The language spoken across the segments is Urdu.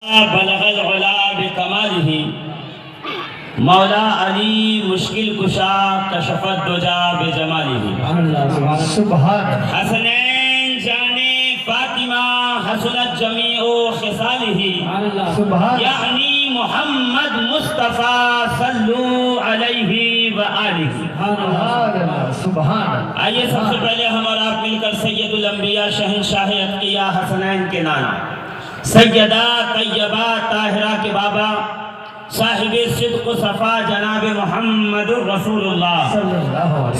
بلغ العلا بکمالہ مولا علی مشکل کشا کشف الدجا بجمالہ حسنین جان فاطمہ حسنت جمیع خصالہ یعنی محمد مصطفیٰ صلو علیہ وآلہ۔ آئیے سب سے پہلے ہم اور آپ مل کر سید الانبیاء شہنشاہ اتقیاء حسنین کے نام سیدہ طیبہ طاہرہ کے بابا صاحب صدق و صفا جناب محمد رسول اللہ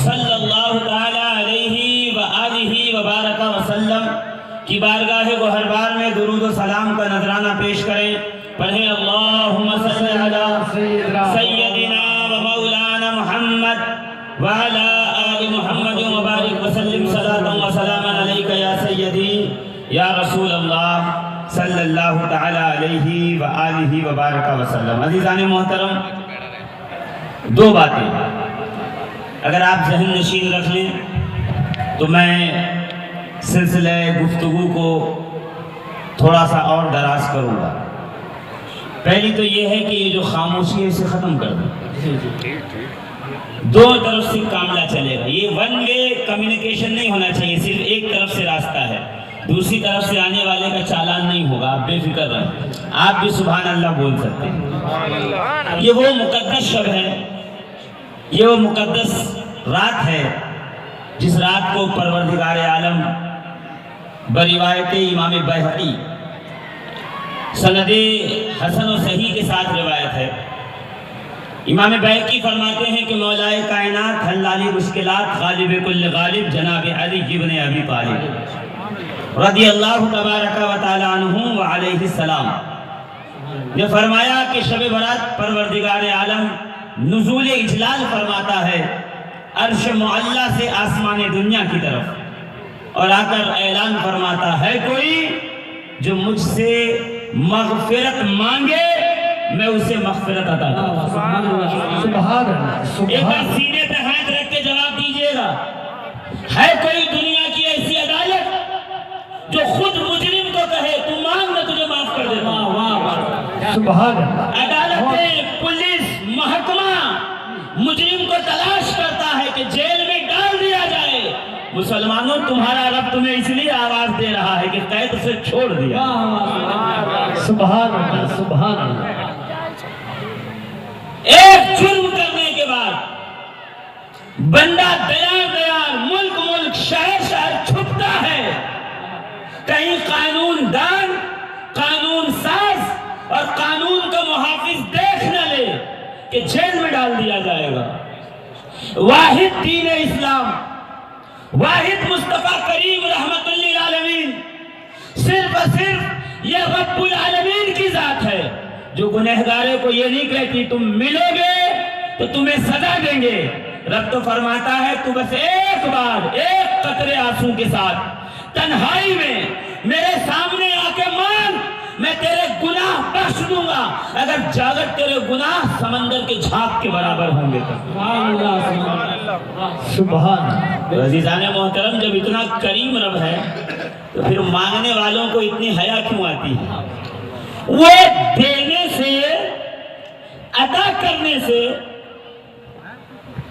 صلی اللہ تعالی علیہ وآلہ وبارک وسلم کی بارگاہ گوہربار میں درود و سلام کا نذرانہ پیش کریں۔ پڑھیں اللہم صلی علی سیدنا و مولانا محمد وعلی آل محمد مبارک وسلم صلاۃ و سلاما علیک یا سیدی یا رسول اللہ صلی اللہ تعالی علیہ وآلہ وبارک وسلم۔ عزیزان محترم، دو باتیں اگر آپ ذہن نشین رکھ لیں تو میں سلسلہ گفتگو کو تھوڑا سا اور دراز کروں گا۔ پہلی تو یہ ہے کہ یہ جو خاموشی ہے اسے ختم کر دیں، دو طرف سے معاملہ چلے گا، یہ ون وے کمیونیکیشن نہیں ہونا چاہیے، صرف ایک طرف سے راستہ ہے، دوسری طرف سے آنے والے کا چالان نہیں ہوگا۔ آپ بے فکر رہیں، آپ بھی سبحان اللہ بول سکتے ہیں۔ یہ وہ مقدس شب ہے، یہ وہ مقدس رات ہے جس رات کو پروردگار عالم بروایت امام بیہقی سند حسن و صحیح کے ساتھ روایت ہے، امام بیہقی فرماتے ہیں کہ مولا کائنات حل علی مشکلات غالب کل غالب جناب علی ابن ابی طالب رضی اللہ تبارک و تعالی عنہ وعلیہ السلام نے فرمایا کہ شب برات پروردگار عالم نزول اجلال فرماتا ہے عرش معلی سے آسمان دنیا کی طرف، اور آ کر اعلان فرماتا ہے کوئی جو مجھ سے مغفرت مانگے میں اسے مغفرت عطا کروں۔ سبحان اللہ۔ ایک بار سینے پہ ہاتھ رکھ کے جواب دیجئے گا، ہے کوئی دنیا کی ایسی عدالت جو خود مجرم کو کہے تو مانگ میں تجھے معاف کر دیتا ہوں؟ سبحان اللہ۔ عدالتیں، پولیس، محکمہ مجرم کو تلاش کرتا ہے کہ جیل میں ڈال دیا جائے۔ مسلمانوں، تمہارا رب تمہیں اس لیے آواز دے رہا ہے کہ قید سے چھوڑ دیا۔ سبحان اللہ، سبحان اللہ۔ ایک جرم کرنے کے بعد بندہ دیار ملک ملک شہر شہر چھپتا ہے، کہیں قانون دان، قانون ساز اور قانون کا محافظ دیکھ نہ لے کہ جیل میں ڈال دیا جائے گا۔ واحد دین اسلام، واحد مصطفیٰ کریم رحمت للعالمین، صرف اور صرف یہ رب العالمین کی ذات ہے جو گنہگارے کو یہ نہیں کہتی تم ملو گے تو تمہیں سزا دیں گے۔ رب تو فرماتا ہے تو بس ایک بار ایک قطرے آنسو کے ساتھ تنہائی میں میرے سامنے آ کے مان، میں تیرے گناہ بخش دوں گا اگر تیرے گناہ سمندر کے جھاگ کے برابر ہوں گے تو۔ سبحان اللہ۔ عزیزان محترم، جب اتنا کریم رب ہے تو پھر مانگنے والوں کو اتنی حیا کیوں آتی ہے؟ وہ دینے سے، عطا کرنے سے،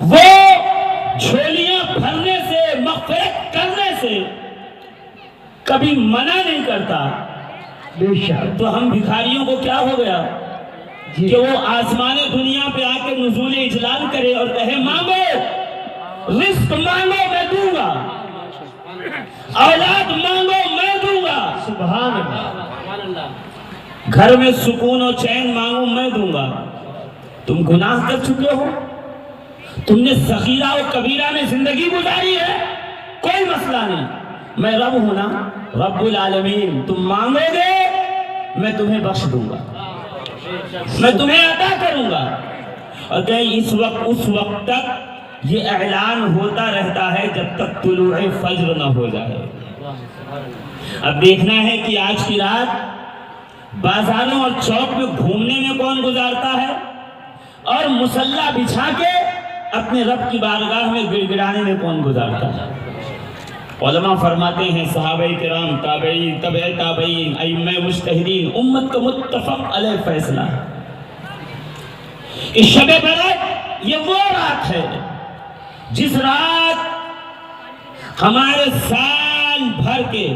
وہ جھولیاں بھرنے سے، مغفرت کرنے سے کبھی منع نہیں کرتا۔ تو ہم بھکاریوں کو کیا ہو گیا کہ وہ آسمان دنیا پہ آ کے نزول اجلال کرے اور کہے مانگو، رزق مانگو میں دوں گا، اولاد مانگو میں دوں گا، سبحان اللہ، گھر میں سکون و چین مانگو میں دوں گا۔ تم گناہ کر چکے ہو، تم نے صغیرہ و کبیرہ میں زندگی گزاری ہے، کوئی مسئلہ نہیں، میں رب ہوں نا، رب العالمین، تم مانگو گے میں تمہیں بخش دوں گا، میں تمہیں عطا کروں گا۔ اور کہیں اس وقت تک یہ اعلان ہوتا رہتا ہے جب تک طلوع فجر نہ ہو جائے۔ اب دیکھنا ہے کہ آج کی رات بازاروں اور چوک میں گھومنے میں کون گزارتا ہے اور مصلی بچھا کے اپنے رب کی بارگاہ میں گڑ گڑانے میں کون گزارتا ہے۔ علماء فرماتے ہیں صحابہ کرام، تابعین، تبع تابعین، ائمہ مجتہدین، امت کا متفق علیہ فیصلہ ہے کہ شب برات یہ وہ رات ہے جس رات ہمارے سال بھر کے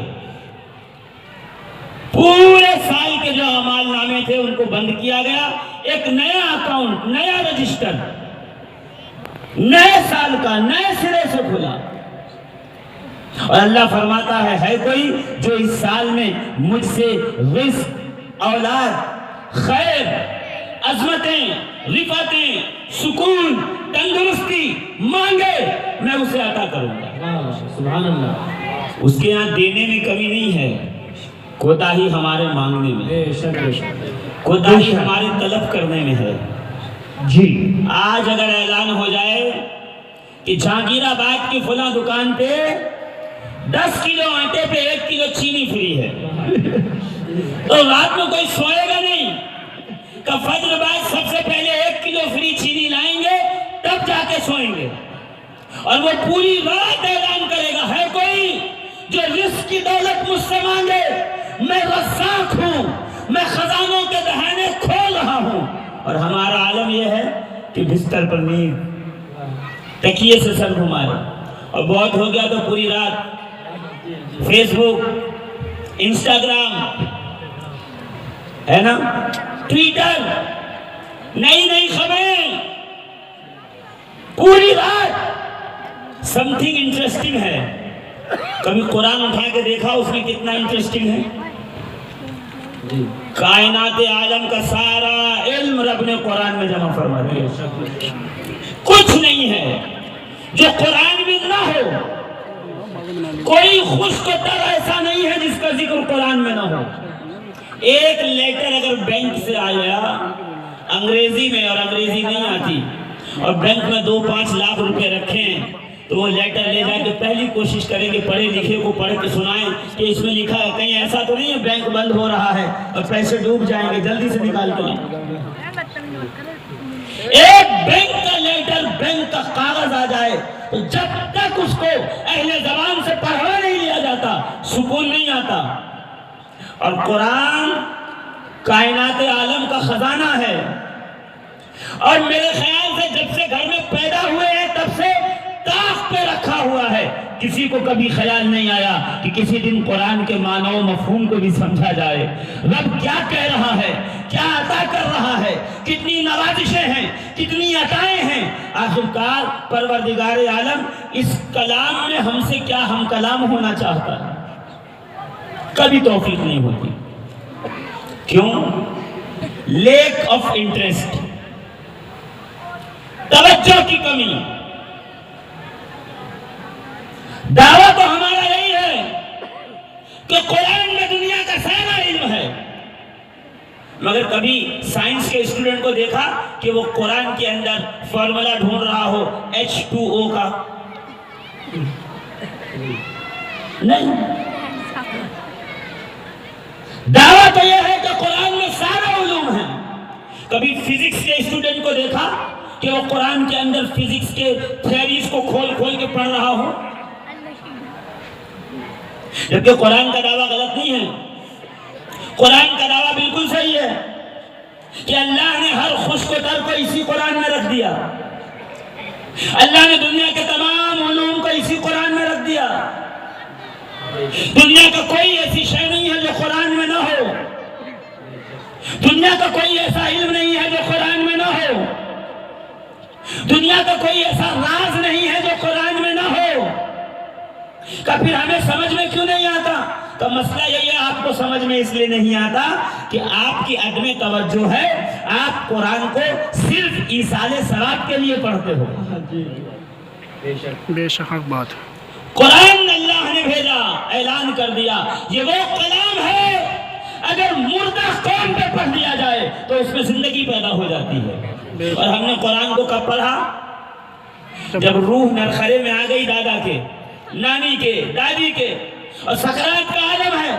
پورے سال کے جو اعمال نامے تھے ان کو بند کیا گیا، ایک نیا اکاؤنٹ، نیا رجسٹر نئے سال کا نئے سرے سے کھلا۔ اور اللہ فرماتا ہے کوئی جو اس سال میں مجھ سے رزق، اولاد، خیر، عظمتیں، رفعتیں، سکون، تندرستی مانگے میں اسے عطا کروں گا۔ سبحان اللہ۔ اس کے یہاں دینے میں کمی نہیں ہے، کوتاہی ہمارے مانگنے میں، کوتاہی ہمارے طلب کرنے میں ہے۔ جی آج اگر اعلان ہو جائے کہ جہانگیر آباد کی فلاں دکان پہ 10 کلو آٹے پہ 1 کلو چینی فری ہے تو رات میں کوئی سوئے گا نہیں کہ فجر بعد سب سے پہلے 1 کلو فری چینی لائیں گے تب جا کے سوئیں گے، اور وہ پوری رات اعلان کرے گا ہے کوئی جو رزق کی دولت مجھ سے مانگے، میں رزاق ہوں، میں خزانوں کے دہانے کھول رہا ہوں۔ اور ہمارا عالم یہ ہے کہ بستر پر نیند، تکیے سے سر گھمائے، اور بہت ہو گیا تو پوری رات فیس بک، انسٹاگرام ہے نا، ٹویٹر، نئی نئی خبریں، پوری رات سم تھنگ انٹرسٹنگ ہے۔ کبھی قرآن اٹھا کے دیکھا اس میں کتنا انٹرسٹنگ ہے؟ کائنات عالم کا سارا علم رب نے قرآن میں جمع فرما دیا، کچھ نہیں ہے جو قرآن میں نہ ہو، کوئی خشک تر ایسا نہیں ہے جس کا ذکر قرآن میں نہ ہو۔ ایک لیٹر اگر بینک سے آیا انگریزی میں اور انگریزی نہیں آتی اور بینک میں 2-5 لاکھ روپے رکھیں تو وہ لیٹر لے جا کے پہلی کوشش کریں گے پڑھے لکھے کو پڑھ کے سنائیں کہ اس میں لکھا ہے، کہیں ایسا تو نہیں ہے بینک بند ہو رہا ہے اور پیسے ڈوب جائیں گے، جلدی سے نکال کے لیں۔ ایک بینک کا لیٹر، بینک کا کاغذ آ جائے تو جب تک اس کو اہل زبان سے پڑھا نہیں لیا جاتا سکون نہیں آتا۔ اور قرآن کائنات عالم کا خزانہ ہے، اور میرے خیال سے جب سے گھر میں پیدا ہوئے ہیں تب سے طاق پہ رکھا ہوا ہے، کسی کو کبھی خیال نہیں آیا کہ کسی دن قرآن کے معنی و مفہوم کو بھی سمجھا جائے، رب کیا کہہ رہا ہے، کیا عطا کر رہا ہے، کتنی نوازشیں ہیں، کتنی عطائیں ہیں۔ آخرکار پروردگار عالم اس کلام میں ہم سے کیا ہم کلام ہونا چاہتا ہے، کبھی توفیق نہیں ہوتی۔ کیوں؟ لیک آف انٹرسٹ، توجہ کی کمی۔ دعویٰ تو ہمارا یہی ہے کہ قرآن میں دنیا کا سارا علم ہے، مگر کبھی سائنس کے اسٹوڈنٹ کو دیکھا کہ وہ قرآن کے اندر فارمولا ڈھونڈ رہا ہو H2O کا؟ نہیں۔ دعویٰ تو یہ ہے کہ قرآن میں سارا علوم ہے۔ کبھی فزکس کے اسٹوڈنٹ کو دیکھا کہ وہ قرآن کے اندر فزکس کے تھیوریز کو کھول کھول کے پڑھ رہا ہو؟ جبکہ قرآن کا دعویٰ غلط نہیں ہے، قرآن کا دعویٰ بالکل صحیح ہے کہ اللہ نے ہر خشک و تر کو اسی قرآن میں رکھ دیا، اللہ نے دنیا کے تمام علوم کو اسی قرآن میں رکھ دیا، دنیا کا کوئی ایسی شے نہیں ہے جو قرآن میں نہ ہو، دنیا کا کوئی ایسا علم نہیں ہے جو قرآن میں نہ ہو، دنیا کا کوئی ایسا راز نہیں ہے جو قرآن میں نہ ہو۔ کہ پھر ہمیں سمجھ میں کیوں نہیں آتا؟ تو مسئلہ یہی ہے، آپ کو سمجھ میں اس لیے نہیں آتا کہ آپ کی عدم توجہ ہے، آپ قرآن کو صرف ایصال ثواب کے لیے پڑھتے ہو۔ بے شک حق بات۔ قرآن اللہ نے بھیجا، اعلان کر دیا یہ وہ کلام ہے اگر مردہ قوم پہ پڑھ لیا جائے تو اس میں زندگی پیدا ہو جاتی ہے۔ اور ہم نے قرآن کو کب پڑھا؟ جب روح نرخرے میں آ گئی دادا کے، نانی کے، دادی کے، اور سکرات کا عالم ہے،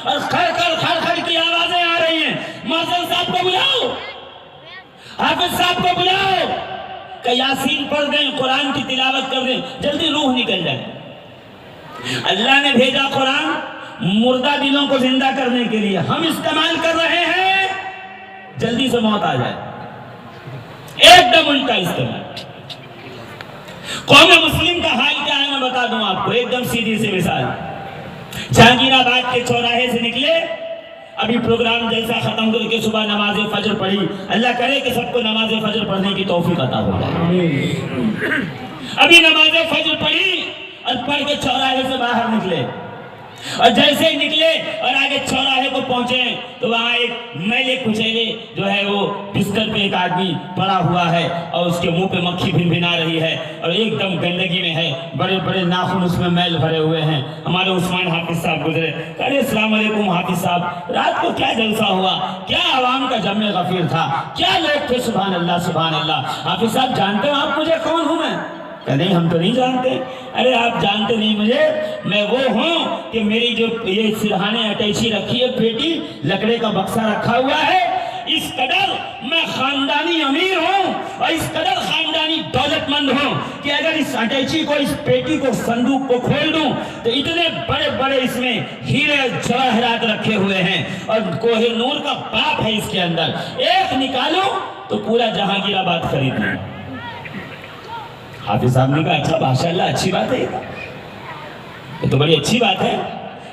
اور کھڑ کی آوازیں آ رہی ہیں، مؤذن صاحب کو بلاؤ، حافظ صاحب کو بلاؤ کہ یاسین پڑھ دیں، قرآن کی تلاوت کر دیں، جلدی روح نکل جائے۔ اللہ نے بھیجا قرآن مردہ دلوں کو زندہ کرنے کے لیے، ہم استعمال کر رہے ہیں جلدی سے موت آ جائے، ایک دم الٹا استعمال۔ قوم مسلم کا حال کیا ہے میں بتا دوں آپ کو، ایک دم سیدھی سی مثال۔ جہانگیر آباد کے چوراہے سے نکلے، ابھی پروگرام جیسا ختم کر کے صبح نماز فجر پڑھی، اللہ کرے کہ سب کو نماز فجر پڑھنے کی توفیق عطا ہو جائے۔ ابھی نماز فجر پڑھی اور پڑھ کے چوراہے سے باہر نکلے، اور جیسے ہی نکلے اور آگے چوراہے کو پہنچے تو وہاں ایک میلے کچیلے جو ہے وہ بستر پہ ایک آدمی پڑا ہوا ہے اور اس کے منہ پہ مکھی بھنبھنا رہی ہے اور ایک دم گندگی میں ہے، بڑے بڑے ناخن اس میں میل بھرے ہوئے ہیں۔ ہمارے عثمان حافظ صاحب گزرے، کہا السلام علیکم حافظ صاحب، رات کو کیا جلسہ ہوا، کیا عوام کا جمع غفیر تھا، کیا لوگ تھے، سبحان اللہ سبحان اللہ۔ حافظ صاحب جانتے ہو آپ مجھے کون ہوں میں؟ کہ نہیں ہم تو نہیں جانتے۔ ارے آپ جانتے نہیں مجھے، میں وہ ہوں کہ میری جو یہ سرہانے اٹیچی رکھی ہے پیٹی، لکڑے کا بکسا رکھا ہوا ہے، اس قدر میں خاندانی امیر ہوں اور اس قدر خاندانی دولت مند ہوں کہ اگر اس اٹیچی کو، اس پیٹی کو، صندوق کو کھول دوں تو اتنے بڑے بڑے اس میں ہیرے جواہرات رکھے ہوئے ہیں اور کوہ نور کا باپ ہے اس کے اندر، ایک نکالوں تو پورا جہانگیر آباد خرید لوں۔ حافظ صاحب نے کہا اچھا ماشاءاللہ اچھی بات ہے، یہ تو بڑی اچھی بات ہے۔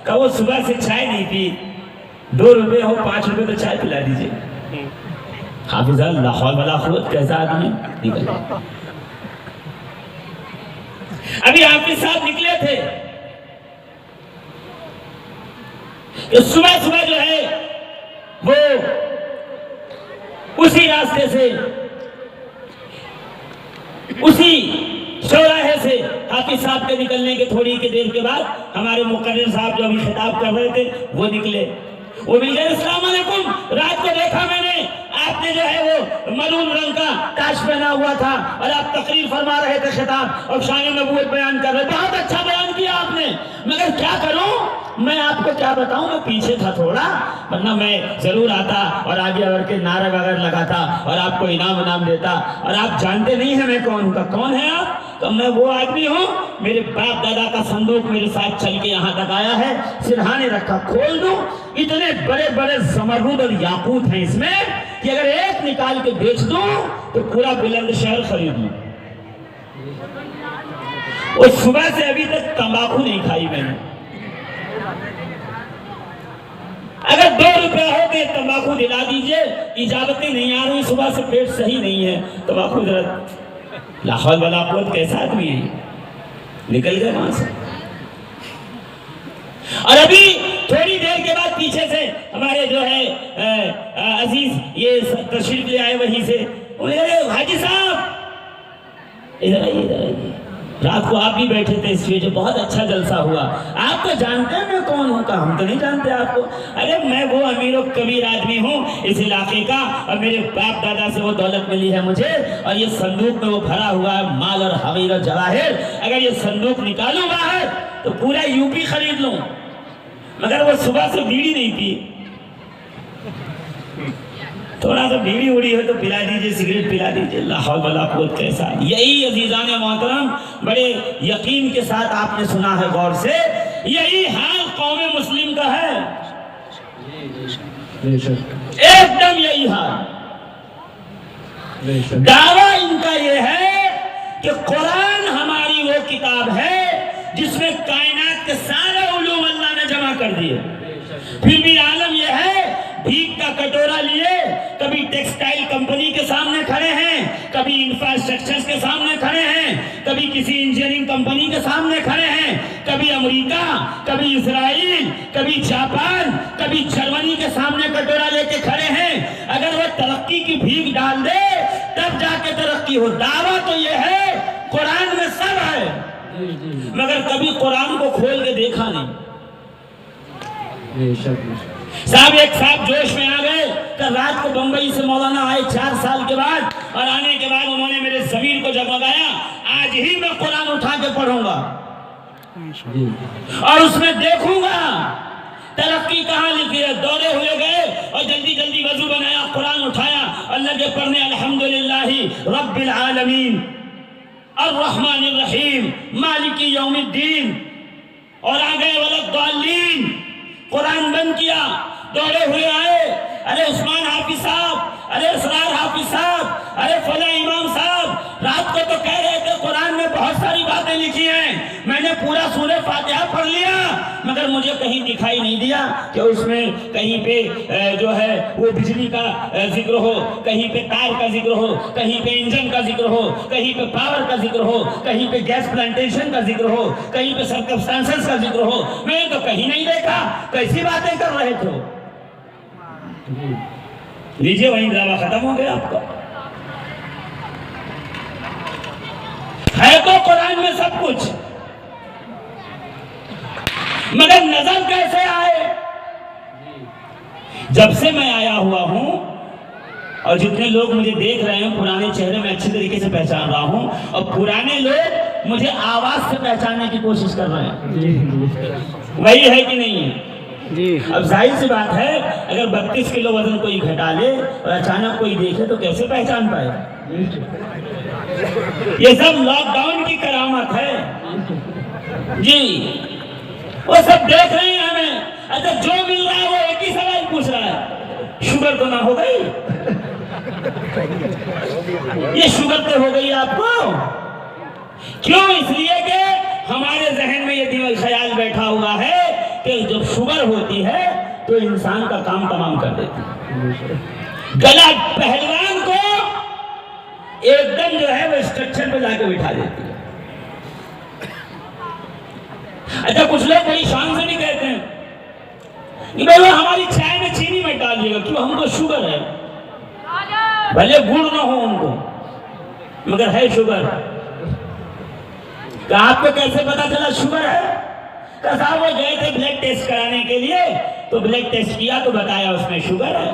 کہا وہ صبح سے چائے نہیں پی، 2 روپے ہو 5 روپے تو چائے پلا دیجئے۔ حافظ صاحب لا حول ولا قوت، کیسا آدمی نکل۔ ابھی حافظ صاحب نکلے تھے کہ صبح صبح جو ہے وہ اسی راستے سے، اسی چوراہے سے حافظ صاحب کے نکلنے کے تھوڑی کی دیر کے بعد ہمارے مقرر صاحب جو ابھی خطاب کر رہے تھے وہ نکلے، وہ مل گئے۔ السلام علیکم، رات کو دیکھا میں نے آپ نے جو ہے وہ مرون رنگ کا تاج پہنا ہوا تھا اور آپ تقریر فرما رہے تھے، خطاب اور شان نبوت بیان کر رہے تھے، بہت اچھا بیان کیا آپ نے، مگر کیا کروں میں آپ کو کیا بتاؤں، میں پیچھے تھا تھوڑا، ورنہ میں ضرور آتا اور آگے اگر کے نعرہ وغیرہ لگاتا اور آپ کو انعام دیتا، اور آپ جانتے نہیں ہیں میں کون ہوں۔ کا کون ہے آپ؟ تو میں وہ آدمی ہوں، میرے باپ دادا کا صندوق میرے ساتھ چل کے یہاں تک آیا ہے، سرہانے رکھا، کھول دوں اتنے بڑے بڑے زمرد اور یاقوت ہیں اس میں کہ اگر ایک نکال کے بیچ دوں تو پورا بلند شہر خرید لوں۔ اور صبح سے ابھی تک تمباکو نہیں کھائی میں نے، اگر 2 روپے ہو کے تمباکو دلا دیجئے، اجابتیں نہیں آ رہی، صبح سے پیٹ صحیح نہیں ہے، تمباکو ذرا۔ لا حول ولا قوت، کیسا آدمی ہے، نکل گئے وہاں سے۔ اور ابھی تھوڑی دیر کے بعد پیچھے سے ہمارے جو ہے عزیز یہ تشریف لے آئے وہیں سے، حاجی صاحب ادھر آئیے ادھر آئیے، رات کو آپ بھی بیٹھے تھے اس لیے جو بہت اچھا جلسہ ہوا، آپ تو جانتے ہیں میں کون ہوں؟ کہ ہم تو نہیں جانتے آپ کو۔ ارے میں وہ امیر و کبیر آدمی ہوں اس علاقے کا، اور میرے باپ دادا سے وہ دولت ملی ہے مجھے، اور یہ صندوق میں وہ بھرا ہوا ہے مال اور حویر اور جواہر، اگر یہ صندوق نکالوں باہر تو پورا یو پی خرید لوں۔ مگر وہ صبح سے بیڑی نہیں پی، تھوڑا سا بیڑی اڑی ہو تو پلا دیجئے، سگریٹ پلا دیجئے۔ لا حول ولا قوت، کیسا۔ یہی عزیزان محترم بڑے یقین کے ساتھ آپ نے سنا ہے غور سے، یہی حال قوم مسلم کا ہے، ایک دم یہی حال۔ دعویٰ ان کا یہ ہے کہ قرآن ہماری وہ کتاب ہے جس میں کائنات کے سارے علوم اللہ نے جمع کر دیے، پھر بھی عالم یہ ہے بھیک کا کٹورا لیے کبھی ٹیکسٹائل کمپنی کے سامنے کھڑے ہیں، کبھی انفراسٹرکچر کے سامنے کھڑے ہیں، کبھی کسی انجینئرنگ کمپنی کے سامنے کھڑے ہیں، کبھی امریکہ، کبھی اسرائیل، کبھی جاپان، کبھی جرمنی کے سامنے کٹورا لے کے کھڑے ہیں۔ اگر وہ ترقی کی بھیک ڈال دے تب جا کے ترقی ہو۔ دعویٰ تو یہ ہے قرآن میں سب ہے، مگر کبھی قرآن کو کھول کے دیکھا نہیں۔ صاحب ایک صاحب جوش میں آ گئے کہ رات کو بمبئی سے مولانا آئے 4 سال کے بعد، اور آنے کے بعد انہوں نے میرے ضمیر کو جگمگایا، آج ہی میں قرآن اٹھا کے پڑھوں گا اور اس میں دیکھوں گا ترقی کہاں لکھی ہے۔ دورے ہوئے گئے اور جلدی جلدی وضو بنایا، قرآن اٹھایا اور لگے پڑھنے، الحمدللہ رب العالمین الرحمن الرحیم مالک یوم الدین، اور آ گئے وَلَضَّالِّينَ، قرآن بند کیا، دوڑے ہوئے آئے، ارے عثمان حافظ صاحب، ارے اسرار حافظ صاحب، ارے فلاں امام صاحب، رات کو تو کہہ رہے تھے قرآن میں بہت ساری باتیں لکھی ہیں، میں نے پورا سورہ فاتحہ پڑھ لیا، مگر مجھے کہیں دکھائی نہیں دیا کہ اس میں کہیں پہ جو ہے وہ بجلی کا ذکر ہو، کہیں پہ تار کا ذکر ہو، کہیں پہ انجن کا ذکر ہو، کہیں پہ پاور کا ذکر ہو، کہیں پہ گیس پلانٹیشن کا ذکر ہو، کہیں پہ سرکمسٹانسز کا ذکر ہو، میں نے تو کہیں نہیں دیکھا، کیسی باتیں کر رہے تھے؟ لیجئے وہیں دعویٰ ختم ہو گیا آپ کا۔ ہے تو قرآن میں سب کچھ، مگر نظر کیسے آئے؟ جب سے میں آیا ہوا ہوں اور جتنے لوگ مجھے دیکھ رہے ہیں پرانے چہرے میں اچھی طریقے سے پہچان رہا ہوں، اور پرانے لوگ مجھے آواز سے پہچاننے کی کوشش کر رہے ہیں، وہی ہے کہ نہیں ہے؟ اب ظاہر سی بات ہے، اگر 32 کلو وزن کوئی گھٹا لے اور اچانک کوئی دیکھے تو کیسے پہچان پائے؟ یہ سب لاک ڈاؤن کی کرامت ہے جی، وہ سب دیکھ رہے ہیں ہمیں، اچھا جو مل رہا ہے وہ ایک ہی سوال پوچھ رہا ہے، شوگر تو نہ ہو گئی؟ یہ شوگر تو ہو گئی آپ کو؟ کیوں؟ اس لیے کہ ہمارے ذہن میں یہ خیال بیٹھا ہوا ہے کہ جب شوگر ہوتی ہے تو انسان کا کام تمام کر دیتی ہے۔ گلا پہلوان کو ایک دم جو ہے وہ اسٹرکچر پہ جا کے بٹھا دیتی ہے۔ اچھا کچھ لوگ بڑی شان سے بھی کہتے ہیں کہ بھئی ہماری چائے میں چینی مت ڈالیے گا، کیوں؟ ہم کو شوگر ہے، بھلے گڑ نہ ہو ان کو مگر ہے شوگر۔ کہ آپ کو کیسے پتا چلا شوگر ہے؟ کہ صاحب وہ گئے تھے بلڈ ٹیسٹ کرانے کے لیے، تو بلڈ ٹیسٹ کیا تو بتایا اس میں شوگر ہے۔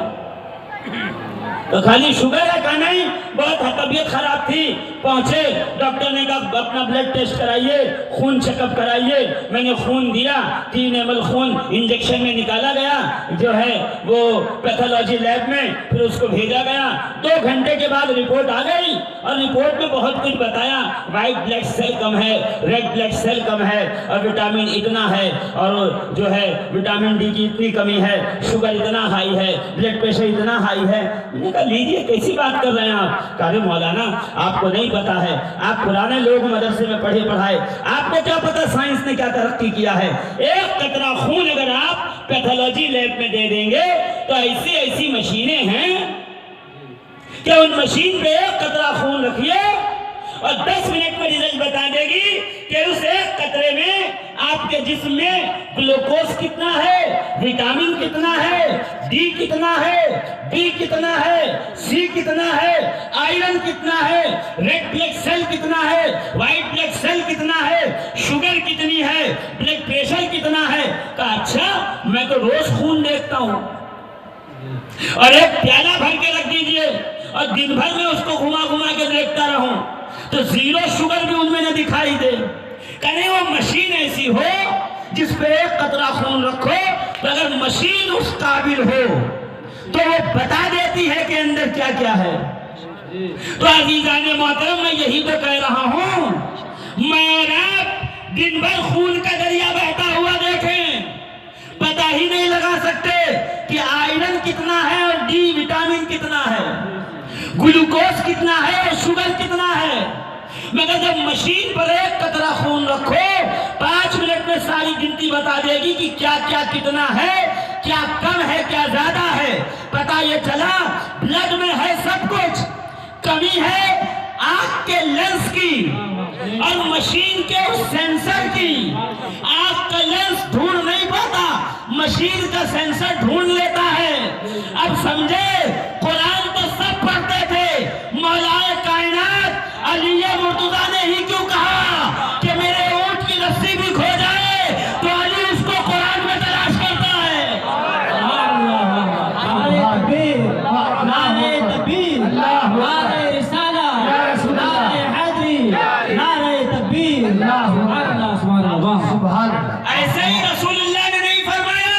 تو خالی شوگر ہے کہ نہیں، بہت طبیعت خراب تھی، پہنچے ڈاکٹر نے کہا اپنا بلڈ ٹیسٹ کرائیے، خون چیک اپ کرائیے، میں نے خون دیا، 3 ml خون انجیکشن میں نکالا گیا جو ہے وہ پیتھولوجی لیب میں، پھر اس کو بھیجا گیا، 2 گھنٹے کے بعد رپورٹ آ گئی، اور رپورٹ میں بہت کچھ بتایا، وائٹ بلڈ سیل کم ہے، ریڈ بلڈ سیل کم ہے، اور وٹامن اتنا ہے، اور جو ہے وٹامن ڈی کی اتنی کمی ہے، شوگر اتنا ہائی ہے، بلڈ پریشر اتنا ہائی ہے۔ میں نے کہا لیجیے کیسی بات کر رہے ہیں آپ؟ کہا مولانا آپ کو نہیں پتا ہے، آپ پرانے لوگ مدرسے میں پڑھے پڑھائے، آپ کو کیا پتا سائنس نے کیا ترقی کیا ہے؟ ایک قطرہ خون اگر آپ پیتھولوجی لیب میں دے دیں گے تو ایسی مشینیں ہیں کہ ان مشین پہ ایک قطرہ خون رکھیے اور 10 منٹ میں رزلٹ بتا دے گی کہ اس ایک قطرے میں آپ کے جسم میں گلوکوز کتنا ہے، وٹامن کتنا ہے، ڈی کتنا ہے، بی کتنا ہے، سی کتنا ہے، آئرن کتنا ہے، ریڈ بلڈ سیل کتنا ہے، وائٹ بلڈ سیل کتنا ہے، شوگر کتنی ہے، بلڈ پریشر کتنا ہے۔ کہا اچھا میں تو روز خون دیکھتا ہوں، اور ایک پیالہ بھر کے رکھ دیجئے اور دن بھر میں اس کو گھما کے دیکھتا رہوں تو 0 شوگر بھی ان میں نہ دکھائی دے۔ کہنے وہ مشین ایسی ہو جس پہ ایک قطرہ خون رکھو تو اگر مشین اس قابل ہو تو وہ بتا دیتی ہے کہ اندر کیا کیا ہے۔ تو عزیزان محترم میں یہی تو کہہ رہا ہوں، میں اور آپ دن بھر خون کا دریا بہتا ہوا دیکھیں، پتہ ہی نہیں لگا سکتے کہ آئرن کتنا ہے اور ڈی وٹامن کتنا ہے، گلوکوز کتنا ہے اور شوگر کتنا ہے۔ مگر جب مشین پر ایک قطرہ خون رکھو 5 منٹ میں ساری گنتی بتا دے گی کہ کیا کیا کتنا ہے، کیا کم ہے کیا زیادہ ہے۔ پتہ یہ چلا بلڈ میں ہے سب کچھ، کمی ہے آنکھ کے لینس کی اور مشین کے سینسر کی۔ آنکھ کا لینس ڈھونڈ نہیں پاتا، مشین کا سینسر ڈھونڈ لیتا ہے۔ اب سمجھے قرآن تو سب پڑھتے تھے، مولا کائنات علی مرتضیٰ نے ہی کیوں کہا کہ میرے اونٹ کی رسی بھی کھو جائے تو علی اس کو قرآن میں تلاش کرتا ہے۔ نعرہ تکبیر، نعرہ تکبیر، نعرہ رسالہ، نعرہ حیدری، نعرہ تکبیر، سبحان اللہ۔ ایسے ہی رسول اللہ نے نہیں فرمایا؟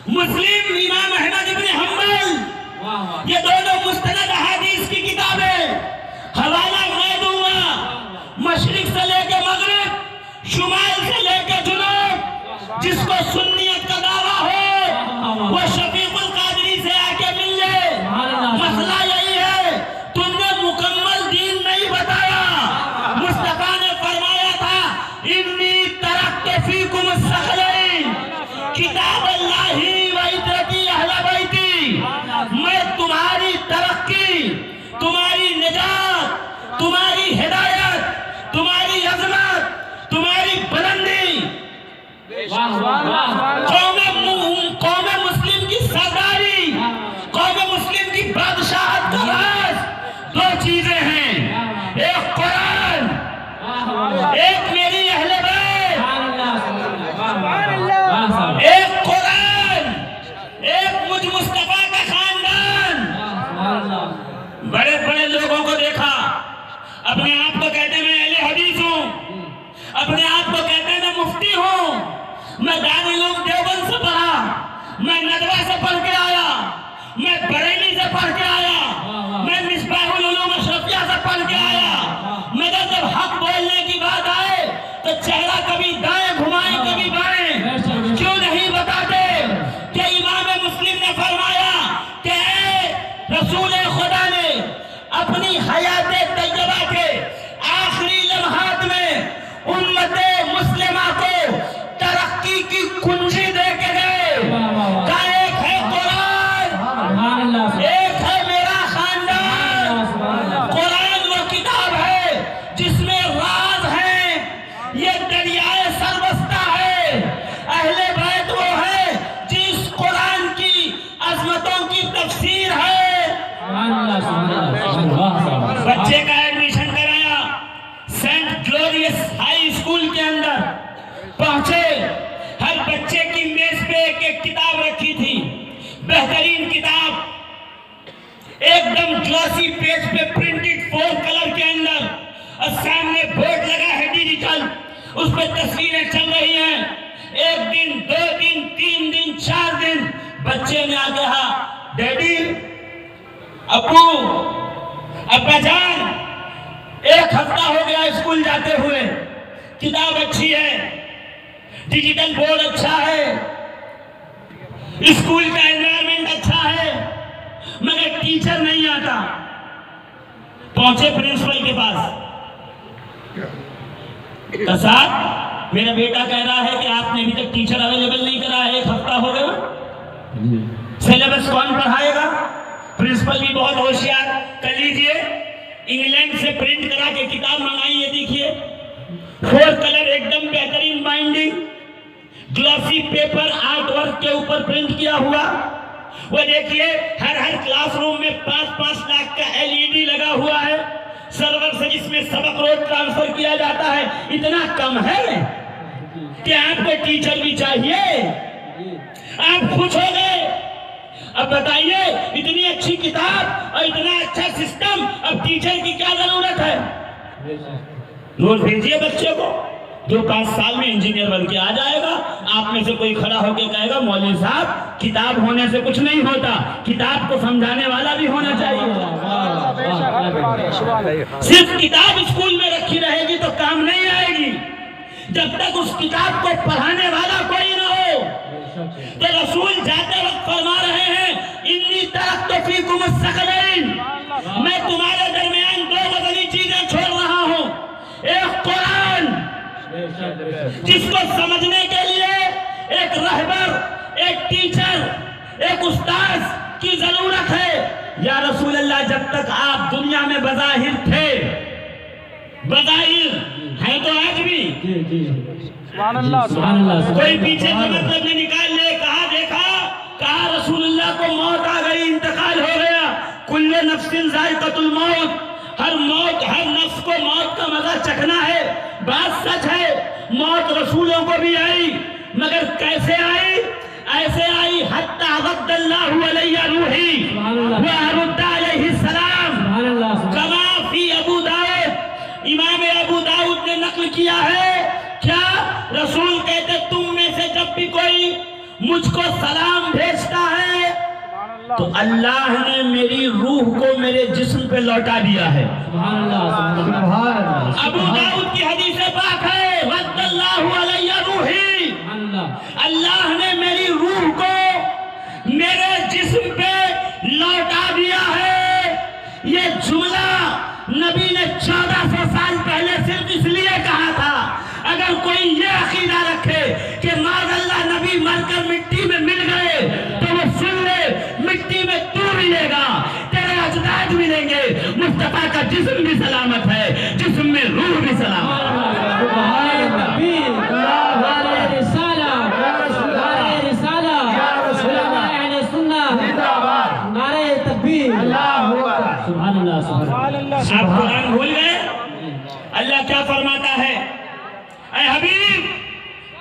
مسلم امام احمد بن حنبل، یہ دونوں مستند احادیث کی کتابیں، حوالہ میں دوں گا، مشرق سے لے کے مغرب، شمال سے لے کے اپنے آپ کو کہتے ہیں میں اہل حدیث ہوں، اپنے آپ کو کہتے ہیں میں مفتی ہوں، میں دارالعلوم دیوبند سے پڑھا، میں ندوہ سے پڑھ کے آیا، میں بریلی سے پڑھ کے آیا، میں مصباح العلوم اشرفیہ سے پڑھ کے آیا، مگر جب حق بولنے کی بات آئے تو چہرہ کبھی دائیں گھمائیں کبھی بائیں، کیوں نہیں بتاتے کہ امام مسلم نے فرمایا کہ اے رسول خدا نے اپنی حیات طیبہ کے آخری لمحات میں امت مسلمہ کو ترقی کی کنجی دے کے گئے، کا ایک ہے قرآن، ایک ہے میرا خاندان۔ قرآن وہ کتاب ہے جس میں راز ہیں، یہ دریائے سربستہ ہے، اہل بیت وہ ہے جس قرآن کی عظمتوں کی تفسیر ہے۔ بچے کا ایڈمیشن کرایا سینٹ گلوریس ہائی اسکول کے اندر، پہنچے، ہر بچے کی میز پہ ایک ایک کتاب رکھی تھی، بہترین کتاب، ایک دم گلاسی پیج پہ پرنٹڈ 4 کلر کے اندر، اور سامنے بورڈ لگا ہے ڈیجیٹل، اس پہ تصویریں چل رہی ہیں۔ ایک دن، 2 دن، 3 دن، 4 دن، بچے نے آ کہا ڈیڈی، ابو، ابا جان، 1 ہفتہ ہو گیا اسکول جاتے ہوئے، کتاب اچھی ہے، ڈیجیٹل بورڈ اچھا ہے، اسکول کا انوائرمنٹ اچھا ہے، مگر ٹیچر نہیں آتا۔ پہنچے پرنسپل کے پاس، صاحب میرا بیٹا کہہ رہا ہے کہ آپ نے ابھی تک ٹیچر اویلیبل نہیں کرا ہے، 1 ہفتہ ہو گیا، سیلیبس کون پڑھائے گا؟ پرنسپل بھی بہت ہوشیار، کر لیجئے، انگلینڈ سے پرنٹ کرا کے کتاب منگائی، یہ دیکھیے 4 کلر، ایک دم بہترین بائنڈنگ، گلاسی پیپر آرٹ ورک کے اوپر پرنٹ کیا ہوا۔ وہ دیکھیے ہر کلاس روم میں 5-5 لاکھ کا LED لگا ہوا ہے، سرور سے جس میں سبق روز ٹرانسفر کیا جاتا ہے۔ اتنا کم ہے کہ آپ کو ٹیچر بھی چاہیے؟ آپ خوش ہو گئے؟ اب بتائیے اتنی اچھی کتاب اور اتنا اچھا سسٹم، اب ٹیچر کی کیا ضرورت ہے؟ روز بھیجیے بچے کو، جو 5 سال میں انجینئر بن کے آ جائے گا۔ آپ میں سے کوئی کھڑا ہو کے کہے گا مولوی صاحب کتاب ہونے سے کچھ نہیں ہوتا، کتاب کو سمجھانے والا بھی ہونا چاہیے۔ صرف کتاب اسکول میں رکھی رہے گی تو کام نہیں آئے گی، جب تک اس کتاب کو پڑھانے والا کوئی نہ ہو۔ تو رسول جاتے وقت فرما رہے ہیں انی ترکت فیکم الثقلین، میں تمہارے درمیان 2 غزلی چیزیں چھوڑ رہا ہوں، ایک قرآن جس کو سمجھنے کے لیے ایک رہبر، ایک ٹیچر، ایک استاذ کی ضرورت ہے۔ یا رسول اللہ جب تک آپ دنیا میں بظاہر تھے، بظاہر ہیں تو آج بھی، کوئی پیچھے سے مطلب نہیں نکال لے، کہا دیکھا، کہا رسول اللہ کو موت آ گئی، انتقال ہو گیا، کل نفس ذائقۃ الموت، ہر نفس کو موت کا مزہ چکھنا ہے۔ بات سچ ہے، موت رسولوں کو بھی آئی، مگر کیسے آئی؟ ایسے آئی حتی غد اللہ علیہ روحی وارد علیہ السلام، کما فی ابو داؤد، امام ابو داؤد نے نقل کیا ہے، کیا رسول کہتے تم میں سے جب بھی کوئی مجھ کو سلام بھیجتا ہے تو اللہ نے میری روح کو میرے جسم پہ لوٹا دیا ہے۔ ابو داؤد کی حدیث پاک ہے رد اللہ علیہ روحی، اللہ نے میری روح کو میرے جسم پہ لوٹا دیا ہے۔ یہ جملہ نبی نے 1400 سال پہلے صرف اس لیے کہا تھا، اگر کوئی یہ عقیدہ رکھے کہ معاذ اللہ نبی مر کر مٹی میں مل گئے تو وہ سن لے، مٹی میں تو ملے گا، تیرے اجداد ملیں گے، مصطفیٰ کا جسم بھی سلامت ہے، جسم میں روح بھی سلامت ہے۔ آپ قرآن بھول گئے؟ اللہ کیا فرماتا ہے؟ اے حبیب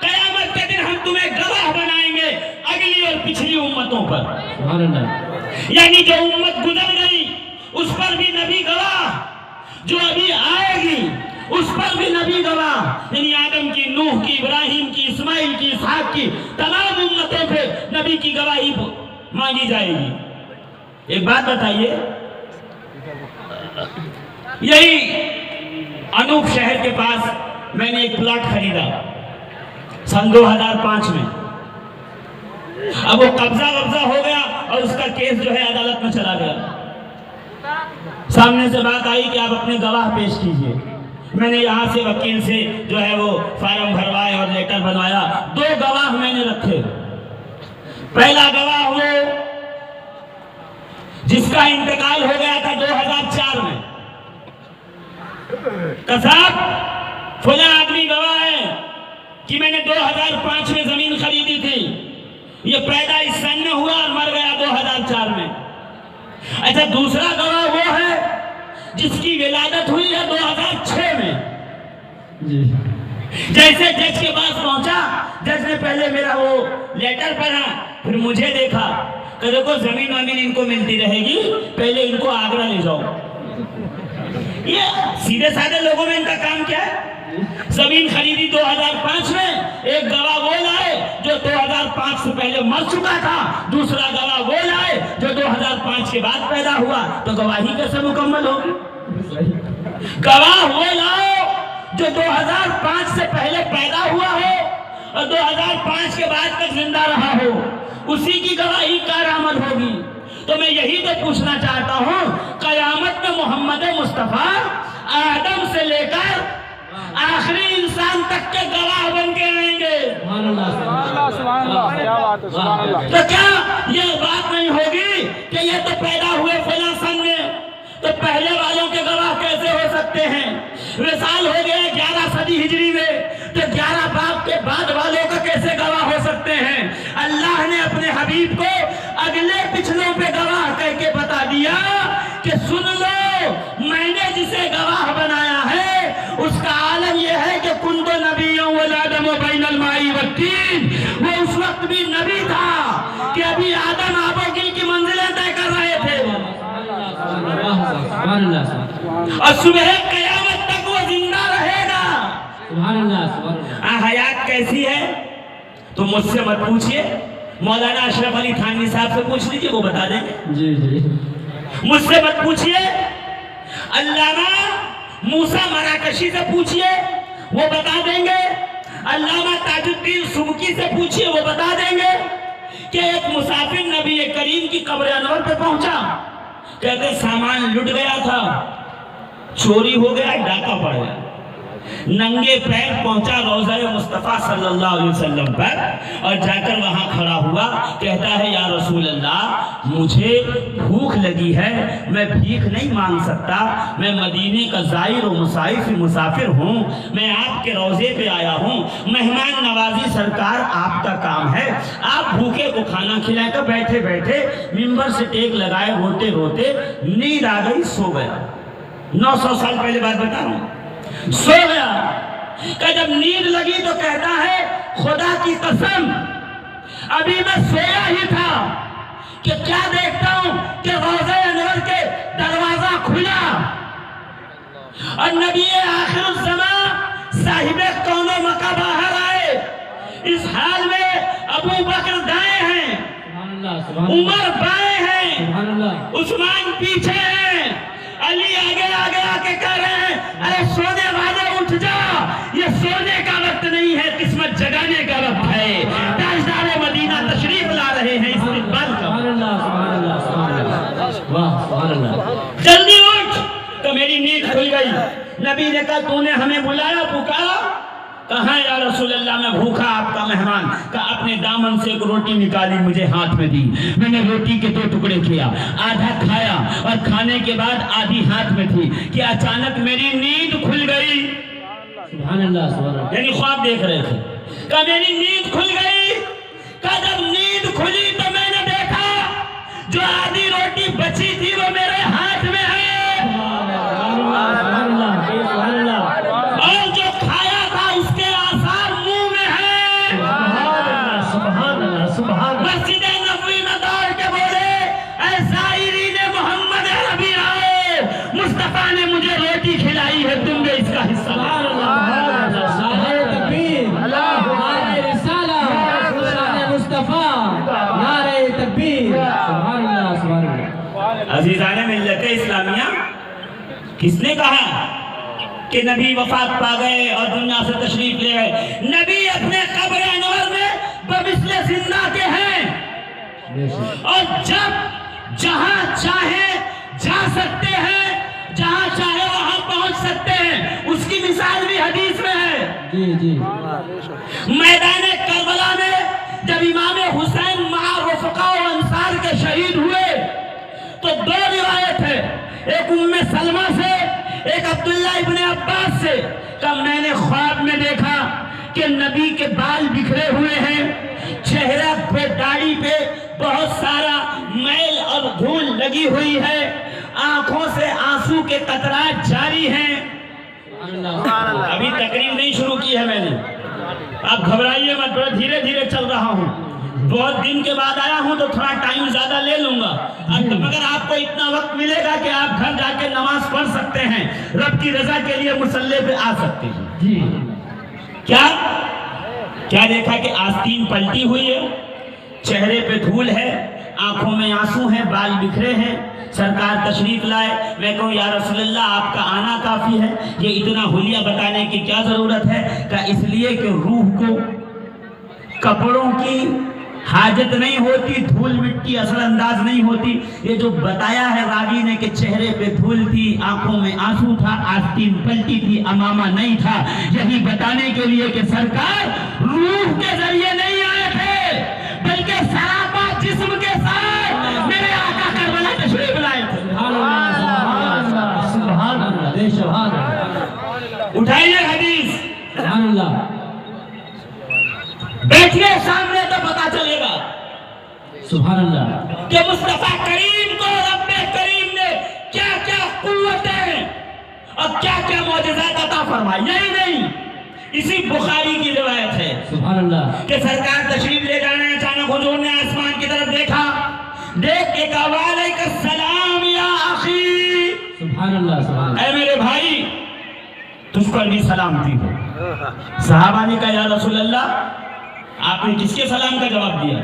قیامت کے دن ہم تمہیں گواہ بنائیں گے اگلی اور پچھلی امتوں پر، یعنی جو امت گزر گئی اس پر بھی نبی گواہ، جو ابھی آئے گی اس پر بھی نبی گواہ، یعنی آدم کی، نوح کی، ابراہیم کی، اسماعیل کی، اسحاق کی، تمام امتوں پہ نبی کی گواہی مانگی جائے گی۔ ایک بات بتائیے، یہی انوپ شہر کے پاس میں نے ایک پلاٹ خریدا سن 2005 میں۔ اب وہ قبضہ ہو گیا اور اس کا کیس جو ہے عدالت میں چلا گیا۔ سامنے سے بات آئی کہ آپ اپنے گواہ پیش کیجئے۔ میں نے یہاں سے وکیل سے جو ہے وہ فارم بھروائے اور لیٹر بنوایا۔ 2 گواہ میں نے رکھے۔ پہلا گواہ وہ جس کا انتقال ہو گیا تھا 2004 میں، کہ صاحب فلاں آدمی گواہ ہے کہ میں نے 2005 میں زمین خریدی تھی، یہ پیدا اس سن میں ہوا اور مر گیا 2004 میں۔ اچھا، دوسرا گواہ وہ ہے جس کی ولادت ہوئی ہے 2006 میں۔ جیسے جج کے پاس پہنچا، جج نے پہلے میرا وہ لیٹر پڑھا، پھر مجھے دیکھا کہ دیکھو زمین ان کو ملتی رہے گی، پہلے ان کو آگرہ لے جاؤ۔ یہ سیدھے سادے لوگوں میں ان کا کام کیا ہے؟ زمین خریدی 2005 میں، ایک گواہ وہ لائے جو 2005 سے پہلے مر چکا تھا، دوسرا گواہ وہ لائے جو 2005 کے بعد پیدا ہوا، تو گواہی کیسے مکمل ہوگی؟ گواہ وہ لاؤ جو 2005 سے پہلے پیدا ہوا ہو اور 2005 کے بعد تک زندہ رہا ہو، اسی کی گواہی کارآمد ہوگی۔ تو میں یہی تو پوچھنا چاہتا ہوں، قیامت میں محمد مصطفیٰ آدم سے لے کر آخری انسان تک کے گواہ بن کے آئیں گے۔ تو کیا یہ بات نہیں ہوگی کہ یہ تو پیدا ہوئے فلاں سن میں، تو پہلے والوں کے گواہ کیسے ہو سکتے ہیں؟ وصال ہو گئے 11 صدی ہجری میں، تو 11 باپ کے بعد والوں کا کیسے گواہ ہو سکتے ہیں؟ اللہ نے اپنے حبیب کو اگلے پچھلوں پہ گواہ کہہ کے بتا دیا کہ سن لو، میں نے جسے گواہ بنایا ہے اس کا عالم یہ ہے کہ کنت نبیًا والآدم بین الماء والطین۔ وہ اس وقت بھی نبی تھا کہ ابھی آدم آب و گل کی منزلیں طے کر رہے تھے، اور صبح قیامت تک وہ زندہ رہے گا۔ حیات کیسی ہے تو مجھ سے مت پوچھئے، مولانا اشرف علی تھانوی صاحب سے پوچھ لیجئے، وہ بتا دیں گے۔ مجھ سے مت پوچھئے، علامہ موسیٰ مراکشی سے پوچھئے، وہ بتا دیں گے۔ علامہ تاج الدین سبکی سے پوچھئے، وہ بتا دیں گے کہ ایک مسافر نبی کریم کی قبر انور پہ پہنچا، کہتے سامان لٹ گیا تھا، چوری ہو گیا، ڈاکہ پڑ گیا، ننگے پیر پہنچا روضہ مصطفیٰ صلی اللہ علیہ وسلم پر اور جا کر وہاں کھڑا ہوا، کہتا ہے یا رسول اللہ مجھے بھوک لگی ہے، میں بھیک نہیں مانگ سکتا، میں مدینے کا زائر و مسافر ہوں، میں آپ کے روضے پہ آیا ہوں، مہمان نوازی سرکار آپ کا کام ہے، آپ بھوکے کو کھانا کھلائے۔ تو بیٹھے بیٹھے ممبر سے ٹیک لگائے، روتے روتے نیند آ گئی، سو گیا۔ 900 سال پہلے بات بتا رہا ہوں، سو گیا۔ کہ جب نیند لگی تو کہتا ہے خدا کی قسم ابھی میں سویا ہی تھا کہ کیا دیکھتا ہوں کہ روضہ انور کے دروازہ کھلا اور نبی آخر الزمان صاحب کون و مکہ باہر آئے۔ اس حال میں ابو بکر دائیں ہیں، عمر بائیں ہیں، عثمان پیچھے ہیں، علی آگے آگے آکے کہہ رہے ہیں ارے سونے والے اٹھ جا، یہ سونے کا وقت نہیں ہے، قسمت جگانے کا وقت ہے۔ تاجدار مدینہ تشریف لا رہے ہیں، استقبال کا۔ جلدی اٹھ، تو میری نیند کھل گئی۔ نبی نے کہا تو نے ہمیں بلایا، پکارا؟ کہاں یا رسول اللہ میں بھوکا آپ کا مہمان۔ کہا اپنے دامن سے ایک روٹی نکالی، مجھے ہاتھ میں دی، میں نے روٹی کے 2 ٹکڑے کیا، آدھا کھایا اور کھانے کے بعد آدھی ہاتھ میں تھی کہ اچانک میری نیند کھل گئی۔ سبحان اللہ، سبحان اللہ، یعنی خواب دیکھ رہے تھے۔ کہا میری نیند کھل گئی۔ کہا جب نیند کھلی تو میں نے دیکھا جو آدھی روٹی بچی تھی وہ میرے ہاتھ میں ہے، اور جو کھایا تھا اس کے آثار منہ میں ہے۔ مسجد نبوی میں دوڑ کے بولے اے زائرین محمد عربی آؤ، مصطفیٰ نے مجھے روٹی عزیزان ملت اسلامیہ، کس نے کہا کہ نبی وفات پا گئے اور دنیا سے تشریف لے گئے؟ نبی اپنے قبر انور میں بمثل زندہ کے ہیں، اور جب جہاں چاہے جا سکتے ہیں، جہاں چاہے وہاں پہنچ سکتے ہیں۔ اس کی مثال بھی حدیث میں ہے۔ میدان کربلا میں جب امام حسین مع رفقا و انصار کے شہید ہوئے تو دو روایت ہے، ایک ام سلمہ سے، ایک عبداللہ ابن عباس سے، کہ میں نے خواب میں دیکھا کہ نبی کے بال بکھرے ہوئے ہیں، چہرہ پہ داڑھی پہ بہت سارا میل اور دھول لگی ہوئی ہے، آنکھوں سے آنسو کے قطرات جاری ہیں۔ ابھی تقریر نہیں شروع کی ہے میں نے، آپ گھبرائیے مت، بڑا دھیرے دھیرے چل رہا ہوں، بہت دن کے بعد آیا ہوں تو تھوڑا ٹائم زیادہ لے لوں گا، مگر آپ کو اتنا وقت ملے گا کہ آپ گھر جا کے نماز پڑھ سکتے ہیں، رب کی رضا کے لیے مصلی پہ آ سکتے ہیں۔ کیا دیکھا کہ آستین پلٹی ہوئی ہے، چہرے پہ دھول ہے، آنکھوں میں آنسو ہیں، بال بکھرے ہیں، سرکار تشریف لائے۔ میں کہوں یا رسول اللہ آپ کا آنا کافی ہے، یہ اتنا حلیہ بتانے کی کیا ضرورت ہے؟ کہ اس لیے کہ روح کو کپڑوں کی حاجت نہیں ہوتی، دھول مٹی اثر انداز نہیں ہوتی۔ یہ جو بتایا ہے راوی نے کہ چہرے پہ دھول تھی، آنکھوں میں آنسو تھا، آستین پلٹی تھی، امامہ نہیں تھا، یہی بتانے کے لیے کہ سرکار روح کے ذریعے نہیں آئے تھے بلکہ سراپا جسم کے ساتھ میرے آقا کربلا تشریف لائے تھے۔ اٹھائیے حدیث، بیٹھیے سامنے تو پتا چلے گا سبحان اللہ کہ مصطفیٰ کریم کو رب کریم نے کیا کیا قوتیں اور کیا کیا معجزات عطا فرمائی۔ یہی نہیں، اسی بخاری کی روایت ہے سبحان اللہ کہ سرکار تشریف لے جانے، اچانک حضور نے آسمان کی طرف دیکھا، دیکھ کے کہا وعلیک السلام یا اخی، سبحان اللہ سبحان اللہ، اے میرے بھائی تجھ پر بھی سلامتی ہو۔ صحابہ نے کہا یا رسول اللہ آپ نے کس کے سلام کا جواب دیا؟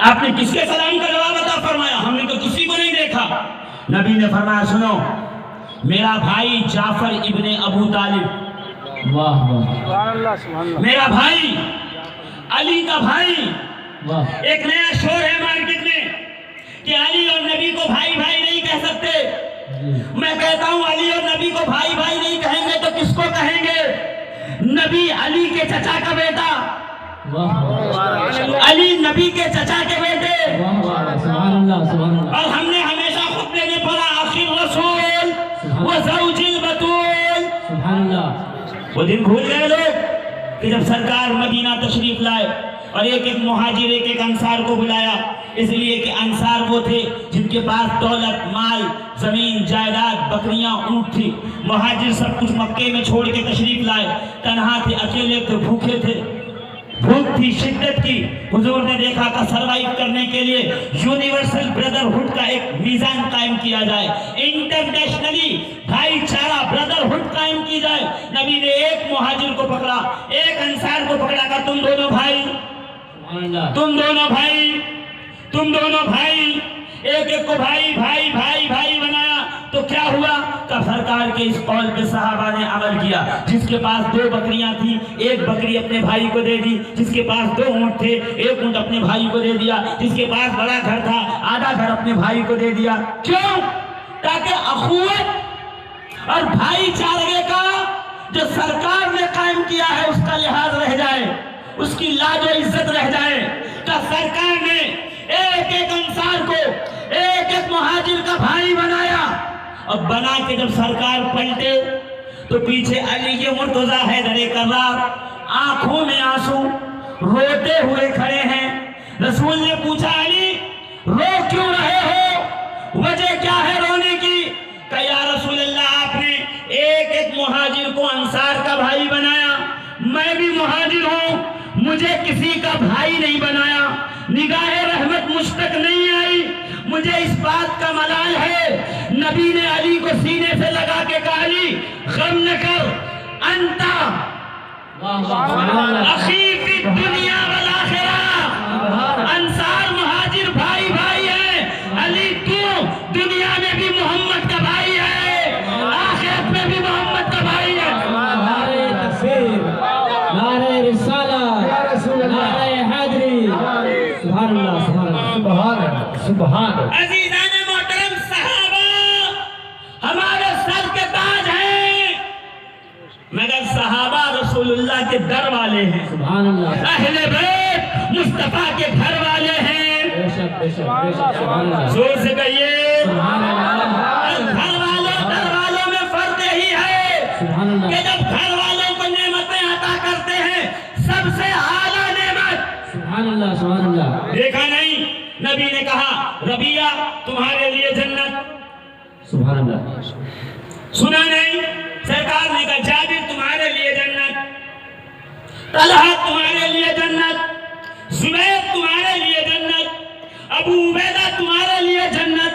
آپ نے کس کے سلام کا جواب عطا فرمایا؟ ہم نے تو کسی کو نہیں دیکھا۔ نبی نے فرمایا سنو، میرا بھائی جعفر ابن ابو طالب، واہ واہ، میرا بھائی علی کا بھائی۔ واہ، ایک نیا شور ہے مارکیٹ میں کہ علی اور نبی کو بھائی بھائی نہیں کہہ سکتے۔ میں کہتا ہوں علی اور نبی کو بھائی بھائی نہیں کہیں گے تو کس کو کہیں گے؟ نبی علی کے چچا کا بیٹا، علی نبی کے چچا کے بیٹے، سبحان اللہ سبحان اللہ، اور ہم نے ہمیشہ خطبے میں پڑھا آخر رسول و زوج البتول۔ سبحان اللہ، وہ دن بھول گئے لوگ کہ جب سرکار مدینہ تشریف لائے اور ایک ایک مہاجر ایک ایک انصار کو بلایا، اس لیے کہ انصار وہ تھے جن کے پاس دولت، مال، زمین، جائیداد، بکریاں، اونٹ تھی۔ مہاجر سب کچھ مکے میں چھوڑ کے تشریف لائے، تنہا تھے، اکیلے تھے، بھوکے تھے، بھوک تھی شدت کی۔ حضور نے دیکھا کہ سروائیو کرنے کے لیے یونیورسل بردرہڈ کا ایک میزان قائم کیا جائے، انٹرنیشنلی بھائی چارہ بردرہڈ قائم کی جائے۔ نبی نے ایک مہاجر کو پکڑا، ایک انصار کو پکڑا کہ تم دونوں بھائی، سبحان اللہ، تم دونوں بھائی، تم دونوں بھائی، ایک ایک کو بھائی بھائی بھائی بھائی بنایا۔ تو کیا ہوا کہ سرکار کے اس قول پہ صحابہ نے عمل کیا۔ جس کے پاس 2 بکریاں تھیں، ایک بکری اپنے بھائی کو دے دی، جس کے پاس 2 اونٹ تھے، ایک اونٹ اپنے بھائی کو دے دیا، جس کے پاس بڑا گھر تھا آدھا گھر اپنے بھائی کو دے دیا۔ کیوں؟ تاکہ اخوت اور بھائی چارے کا جو سرکار نے قائم کیا ہے اس کا لحاظ رہ جائے، اس کی لاج و عزت رہ جائے۔ کہ سرکار نے ایک ایک انصار کو ایک ایک مہاجر کا بھائی بنایا، اور بنا کے جب سرکار پلٹے تو پیچھے علی مرتضیٰ حیدر کرار آنکھوں میں آنسو روتے ہوئے کھڑے ہیں۔ رسول نے پوچھا علی رو کیوں رہے ہو، وجہ کیا ہے رونے کی؟ کہ یا رسول اللہ آپ نے ایک ایک مہاجر کو انصار کا بھائی بنایا، میں بھی مہاجر ہوں، مجھے کسی کا بھائی نہیں بنایا، نگاہ رحمت مجھ تک نہیں آئی، مجھے اس بات کا ملال ہے۔ نبی نے علی کو سینے سے لگا کے کہا علی غم نہ کر، انتا اخی فی الدنیا والآخرہ، انصار مہاجر بھائی بھائی ہیں، سبحان اللہ عزیزان محترم صحابہ ہمارے سر کے تاج ہیں، مگر صحابہ رسول اللہ کے در والے ہیں، سبحان اللہ اہل بیت مصطفیٰ کے گھر والے ہیں۔ بے شک بے شک بے شک سبحان اللہ زور سے کہیے سبحان اللہ گھر والوں در والوں میں فرق یہی ہے سبحان اللہ کہ جب گھر والوں کو نعمتیں عطا کرتے ہیں سب سے اعلیٰ نعمت، سبحان اللہ سبحان اللہ دیکھا نہیں نبی نے کہا ربیہ تمہارے لیے جنت، سبحان اللہ سنا نہیں سرکار نے کہا جابر تمہارے لیے جنت، طلحہ تمہارے لیے جنت، زبیر تمہارے لیے جنت، ابو عبیدہ تمہارے لیے جنت،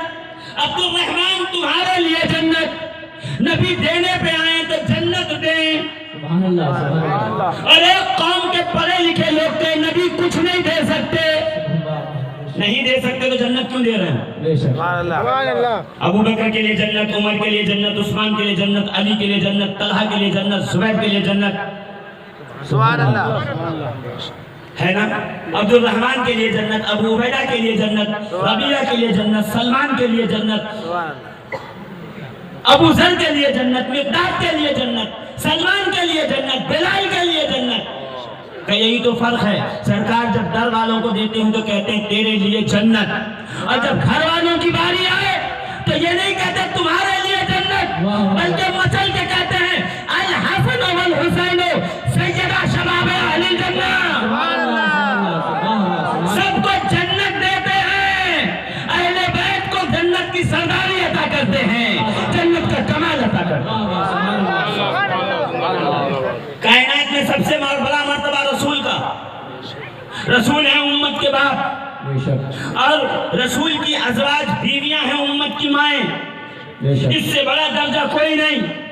عبد الرحمن تمہارے لیے جنت۔ نبی دینے پہ آئے تو جنت دیں، سبحان اللہ سبحان اللہ اور ایک قوم کے پڑھے لکھے لوگ تھے نبی کچھ نہیں دے سکتے، نہیں دے سکتے تو جنت کیوں دے رہے ہیں؟ بے شک ابو بکر کے لیے جنت، عمر کے لیے جنت، عثمان کے لیے جنت، علی کے لیے جنت، طلحہ کے لیے جنت، زبیر کے لیے جنت، سبحان اللہ ہے نا؟ عبد الرحمن کے لیے جنت، ابو عبیدہ کے لیے جنت، ربیہ کے لیے جنت، سلمان کے لیے جنت، ابو ذر کے لیے جنت، مقداد کے لیے جنت، سلمان کے لیے جنت، بلال کے لیے جنت۔ کہ یہی تو فرق ہے، سرکار جب در والوں کو دیتے ہیں تو کہتے ہیں تیرے لیے جنت، اور جب گھر والوں کی باری آئے تو یہ نہیں کہتے تمہارے لیے جنت، بلکہ مچل کے کہتے ہیں الحسن والحسین سیدہ شباب اہل الجنہ، سب کو جنت دیتے ہیں، اہل بیت کو جنت کی سرداری عطا کرتے ہیں، جنت کا کمال عطا کرتے ہیں۔ کائنات میں سب سے بڑا مرتبہ رسول کا، رسول ہے امت کے باپ، بے شک اور رسول کی ازواج بیویاں ہیں امت کی مائیں، بے شک اس سے بڑا درجہ کوئی نہیں۔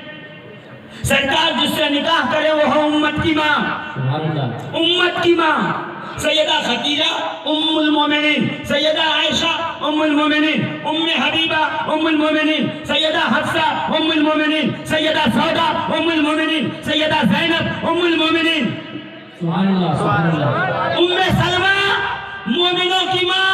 سرکار جس سے نکاح کرے وہ ہے امت کی ماں، سبحان اللہ امت کی ماں، سیدہ خدیجہ ام المومنین، سیدہ عائشہ ام المومنین، ام حبیبہ ام المومنین، سیدہ حفصہ ام المومنین، سیدہ سودا ام المومنین، سیدہ زینب ام المومنین، سبحان اللہ سبحان اللہ ام سلمہ مومنوں کی ماں۔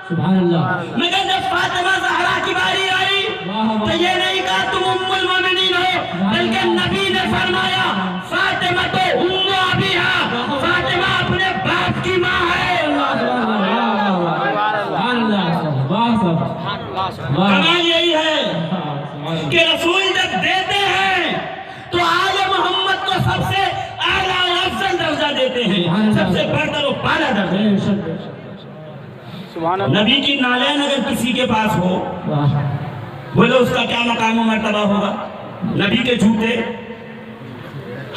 سبحان اللہ مگر جب فاطمہ زہرا کی باری آئی تو یہ نہیں کہا تم ام المومنین ہو، بلکہ نبی نے فرمایا فاطمہ تو ام ابیہا، فاطمہ اپنے باپ کی ماں ہے۔ سبحان اللہ کمال یہی ہے کہ رسول جب دیتے ہیں تو آل محمد کو سب سے اعلیٰ و افضل درجہ دیتے ہیں، سب سے بہتر و بالا درجہ۔ بے شک نبی کی نالین اگر کسی کے پاس ہو بولو اس کا کیا مقام و مرتبہ ہوگا؟ نبی کے جوتے،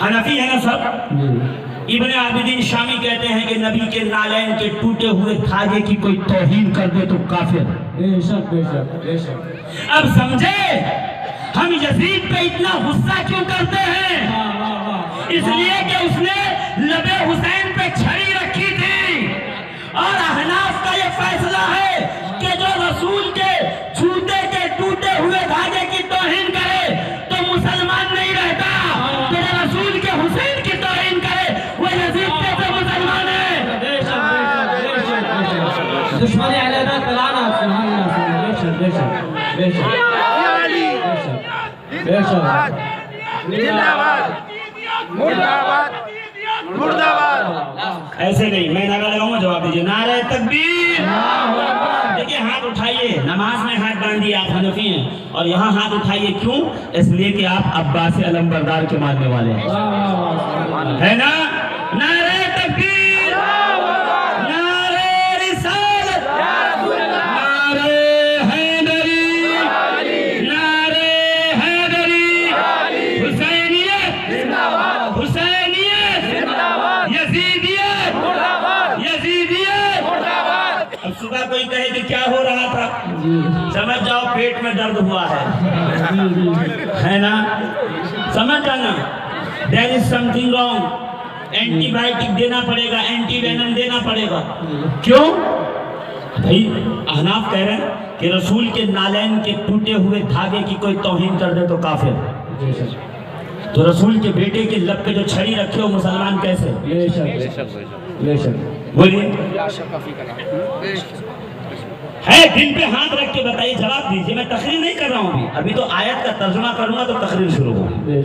حنفی ہے نا سب، ابن عابدین شامی کہتے ہیں کہ نبی کے نالین کے ٹوٹے ہوئے دھاگے کی کوئی توہین کر دے تو کافر۔ بے شک بے شک بے شک اب سمجھے ہم یزید پہ اتنا غصہ کیوں کرتے ہیں؟ اس لیے کہ اس نے لب حسین پہ چھڑی رکھی تھی، اور احناف کا یہ فیصلہ ہے کہ جو رسول کے جوتے کے ٹوٹے ہوئے دھاگے کی توہین کرے تو مسلمان نہیں رہتا، جو رسول کے حسین کی توہین کرے وہ یزید کیسے مسلمان ہے؟ دشمن علیحدہ کرانا سبحان اللہ بے شک بے شک بے شک بے شک ایسے نہیں، میں نعرہ لگاؤں گا جواب دیجیے، نعرہ تکبیر۔ دیکھیں ہاتھ اٹھائیے، نماز میں ہاتھ باندھیے، آپ حنفی ہیں، اور یہاں ہاتھ اٹھائیے کیوں؟ اس لیے کہ آپ عباس علمبردار کے ماننے والے ہیں، ہے نا؟ نعرہ تکبیر، نعرہ رسالت، نعرہ حیدری، نعرہ حیدری، حسینیت، حسینیت، یزیدیت، یزیدیت۔ اب صبح کوئی کہے کہ کیا ہو رہا تھا، سمجھ جاؤ پیٹ میں درد ہوا ہے نا؟ سمجھ جانا there is something wrong، antibiotic دینا پڑے گا، اینٹی وینم دینا پڑے گا۔ کیوں؟ بھائی احناف کہہ رہے ہیں کہ رسول کے نالین کے ٹوٹے ہوئے دھاگے کی کوئی توہین کر دے تو کافر، تو رسول کے بیٹے کے لب پہ جو چھڑی رکھے ہو مسلمان کیسے؟ بے شک بے شک بے شک بولیے ہے دل پہ ہاتھ رکھ کے بتائیے، جواب دیجیے، میں تقریر نہیں کر رہا ہوں ابھی تو آیت کا ترجمہ کروں گا تو تقریر شروع ہوگی۔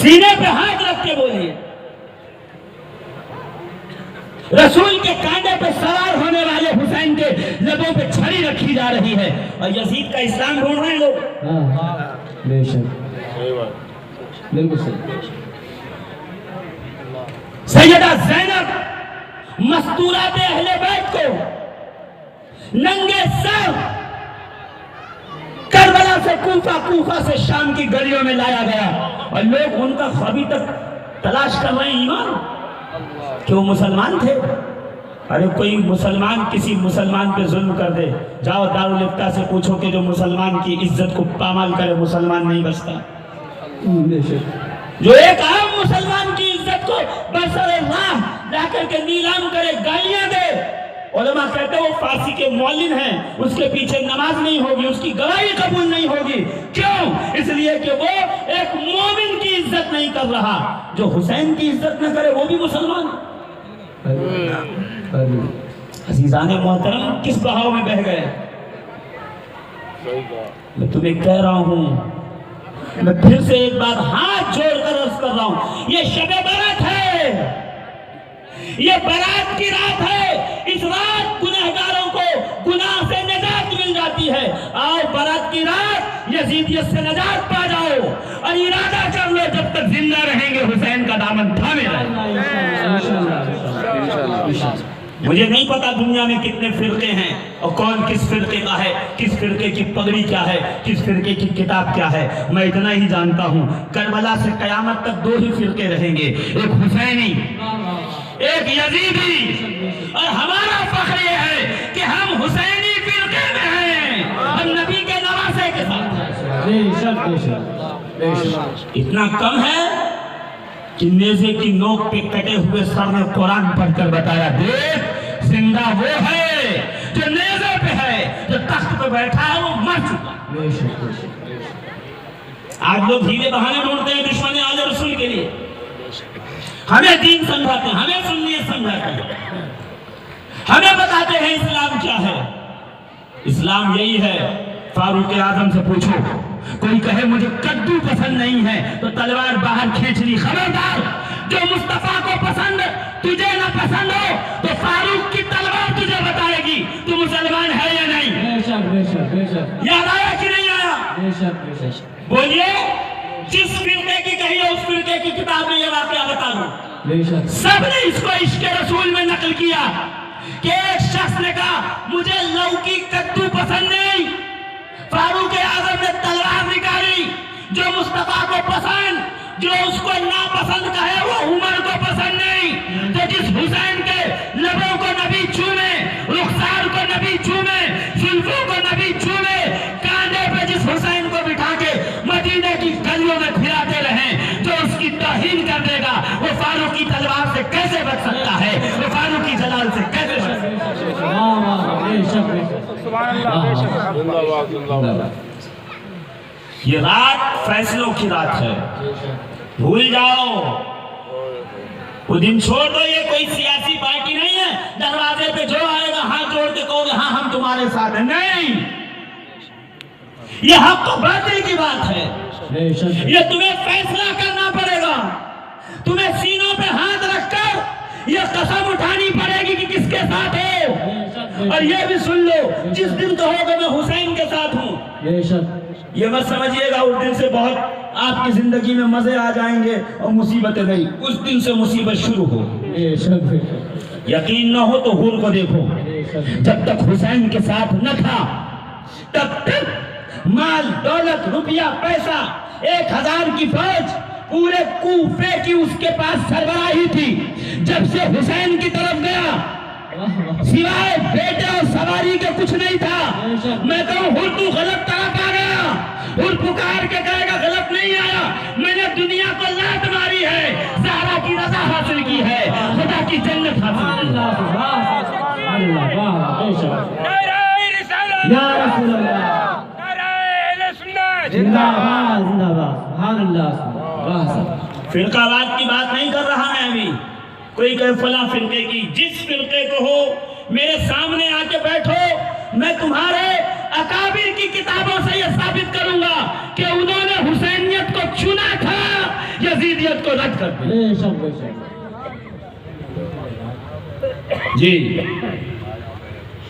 سینے پہ ہاتھ رکھ کے بولیے، رسول کے کانڈے پہ سوار ہونے والے حسین کے لبوں پہ چھڑی رکھی جا رہی ہے اور یزید کا اسلام ڈھونڈ رہے ہیں لوگ۔ بے شک، بالکل صحیح۔ سیدہ زینب مستورات اہل بیت کو ننگے سر کربلا سے کوفہ، کوفہ سے شام کی گلیوں میں لایا گیا اور لوگ ان کا ابھی تک تلاش کر رہے ہیں ایمان کہ وہ مسلمان تھے۔ ارے کوئی مسلمان کسی مسلمان پہ ظلم کر دے، جاؤ دارالفتہ سے پوچھو کہ جو مسلمان کی عزت کو پامال کرے مسلمان نہیں بچتا۔ جو ایک عام مسلمان کی عزت کو برسر راہ لا کر کے نیلام کرے، گالیاں دے، علماء کہتے ہیں وہ فارسی کے معلم ہیں، اس کے پیچھے نماز نہیں ہوگی، اس کی گواہی قبول نہیں ہوگی۔ کیوں؟ اس لیے کہ وہ ایک مومن کی عزت نہیں کر رہا۔ جو حسین کی عزت نہ کرے وہ بھی مسلمان۔ عزیزان محترم، کس بہاؤ میں بہہ گئے؟ میں تمہیں کہہ رہا ہوں، میں پھر سے ایک بار ہاتھ جوڑ کر عرض کر رہا ہوں، یہ شب برات ہے، یہ برات کی رات ہے۔ اس رات گنہگاروں کو گناہ سے نجات مل جاتی ہے۔ آؤ برات کی رات یزیدیت سے نجات پا جاؤ اور ارادہ کر لو جب تک زندہ رہیں گے حسین کا دامن تھامے رہیں۔ مجھے نہیں پتا دنیا میں کتنے فرقے ہیں اور کون کس فرقے کا ہے، کس فرقے کی پگڑی کیا ہے، کس فرقے کی کتاب کیا ہے، میں اتنا ہی جانتا ہوں کربلا سے قیامت تک دو ہی فرقے رہیں گے، ایک حسینی، ایک یزیدی۔ اور ہمارا فخر یہ ہے کہ ہم حسینی فرقے میں ہیں، ہم نبی کے نواسے کے ساتھ ہیں۔ اتنا کم ہے کہ نیزے کی نوک پہ کٹے ہوئے سر نے قرآن پڑھ کر بتایا، دیکھ زندہ وہ ہے جو نیزے پہ ہے، جو تخت پہ بیٹھا ہے وہ مر چکا۔ آج لوگ ہیلے بہانے ڈھونڈتے ہیں دشمن آل رسول کے لیے، ہمیں دین سمجھاتے ہیں، ہمیں سنیت سمجھاتے ہیں، ہمیں بتاتے ہیں اسلام کیا ہے۔ اسلام یہی ہے، فاروق اعظم سے پوچھو، کوئی کہے مجھے کدو پسند نہیں ہے تو تلوار باہر کھینچ لی، خبردار جو مصطفیٰ کو پسند تجھے نہ پسند ہو تو فاروق کی تلوار تجھے بتائے گی تو مسلمان ہے یا نہیں۔ یاد آیا کہ نہیں آیا؟ بولیے، جس فرقے کی کہی ہے اس فرقے کی کتاب میں یہ واقعہ بتا دوں، سب نے اس کو عشق رسول میں نقل کیا کہ ایک شخص نے کہا مجھے لوکی کدو پسند نہیں، فاروق اعظم نے تلوار نکالی، جو مصطفیٰ کو پسند، جو اس کو ناپسند کہے وہ عمر کو پسند نہیں۔ تو جس حسین کے لبوں کو نبی چھومے، رخسار کو نبی چھومے، زلفوں کو نبی چھومے، کاندھے پہ جس حسین کو بٹھا کے مدینے کی گلیوں میں پھراتے رہیں، جو اس کی توہین کر دے گا وہ فاروق کی تلوار سے کیسے بچ سکتا ہے، وہ فاروق کی جلال سے کیسے بچ سکتا ہے۔ یہ رات فیصلوں کی رات ہے، بھول جاؤ وہ دن، چھوڑ دو، یہ کوئی سیاسی پارٹی نہیں ہے دروازے پہ جو آئے گا ہاتھ جوڑ کے کہو گے ہاں ہم تمہارے ساتھ ہیں، نہیں، یہ حق و باطل کی بات ہے، یہ تمہیں فیصلہ کرنا پڑے گا، تمہیں سینوں پہ ہاتھ رکھ کر یہ قسم اٹھانی پڑے گی کہ کس کے ساتھ ہو، اور یہ بھی سن لو جس دن کہو گے میں حسین کے ساتھ ہوں، یہ مت سمجھیے گا اس دن سے بہت آپ کی زندگی میں مزے آ جائیں گے اور مصیبتیں نہیں، اس دن سے مصیبت شروع ہو۔ یقین نہ ہو تو حور کو دیکھو، جب تک حسین کے ساتھ نہ تھا تب تک مال دولت روپیہ پیسہ 1000 کی فوج پورے کوفے کی اس کے پاس سربراہی تھی، جب سے حسین کی طرف گیا سوائے بیٹے اور سواری کے کچھ نہیں تھا۔ میں کہوں حر تو غلط طرف آ گیا، حر پکار کے کہے گا غلط نہیں آیا، میں نے دنیا کو لات ماری ہے، زہرا کی رضا حاصل کی ہے، خدا کی جنت حاصل کی ہے۔ یا رسول اللہ، زندہ باد، زندہ باد، سبحان اللہ۔ فرقہ واد کی بات نہیں کر رہا میں ابھی، کوئی کہے فلاں فرقے کی، جس فرقے کو ہو میرے سامنے آ کے بیٹھو، میں تمہارے اکابر کی کتابوں سے یہ ثابت کروں گا کہ انہوں نے حسینیت کو چنا تھا، یزیدیت کو رد کر دیا۔ بے شک بے شک جی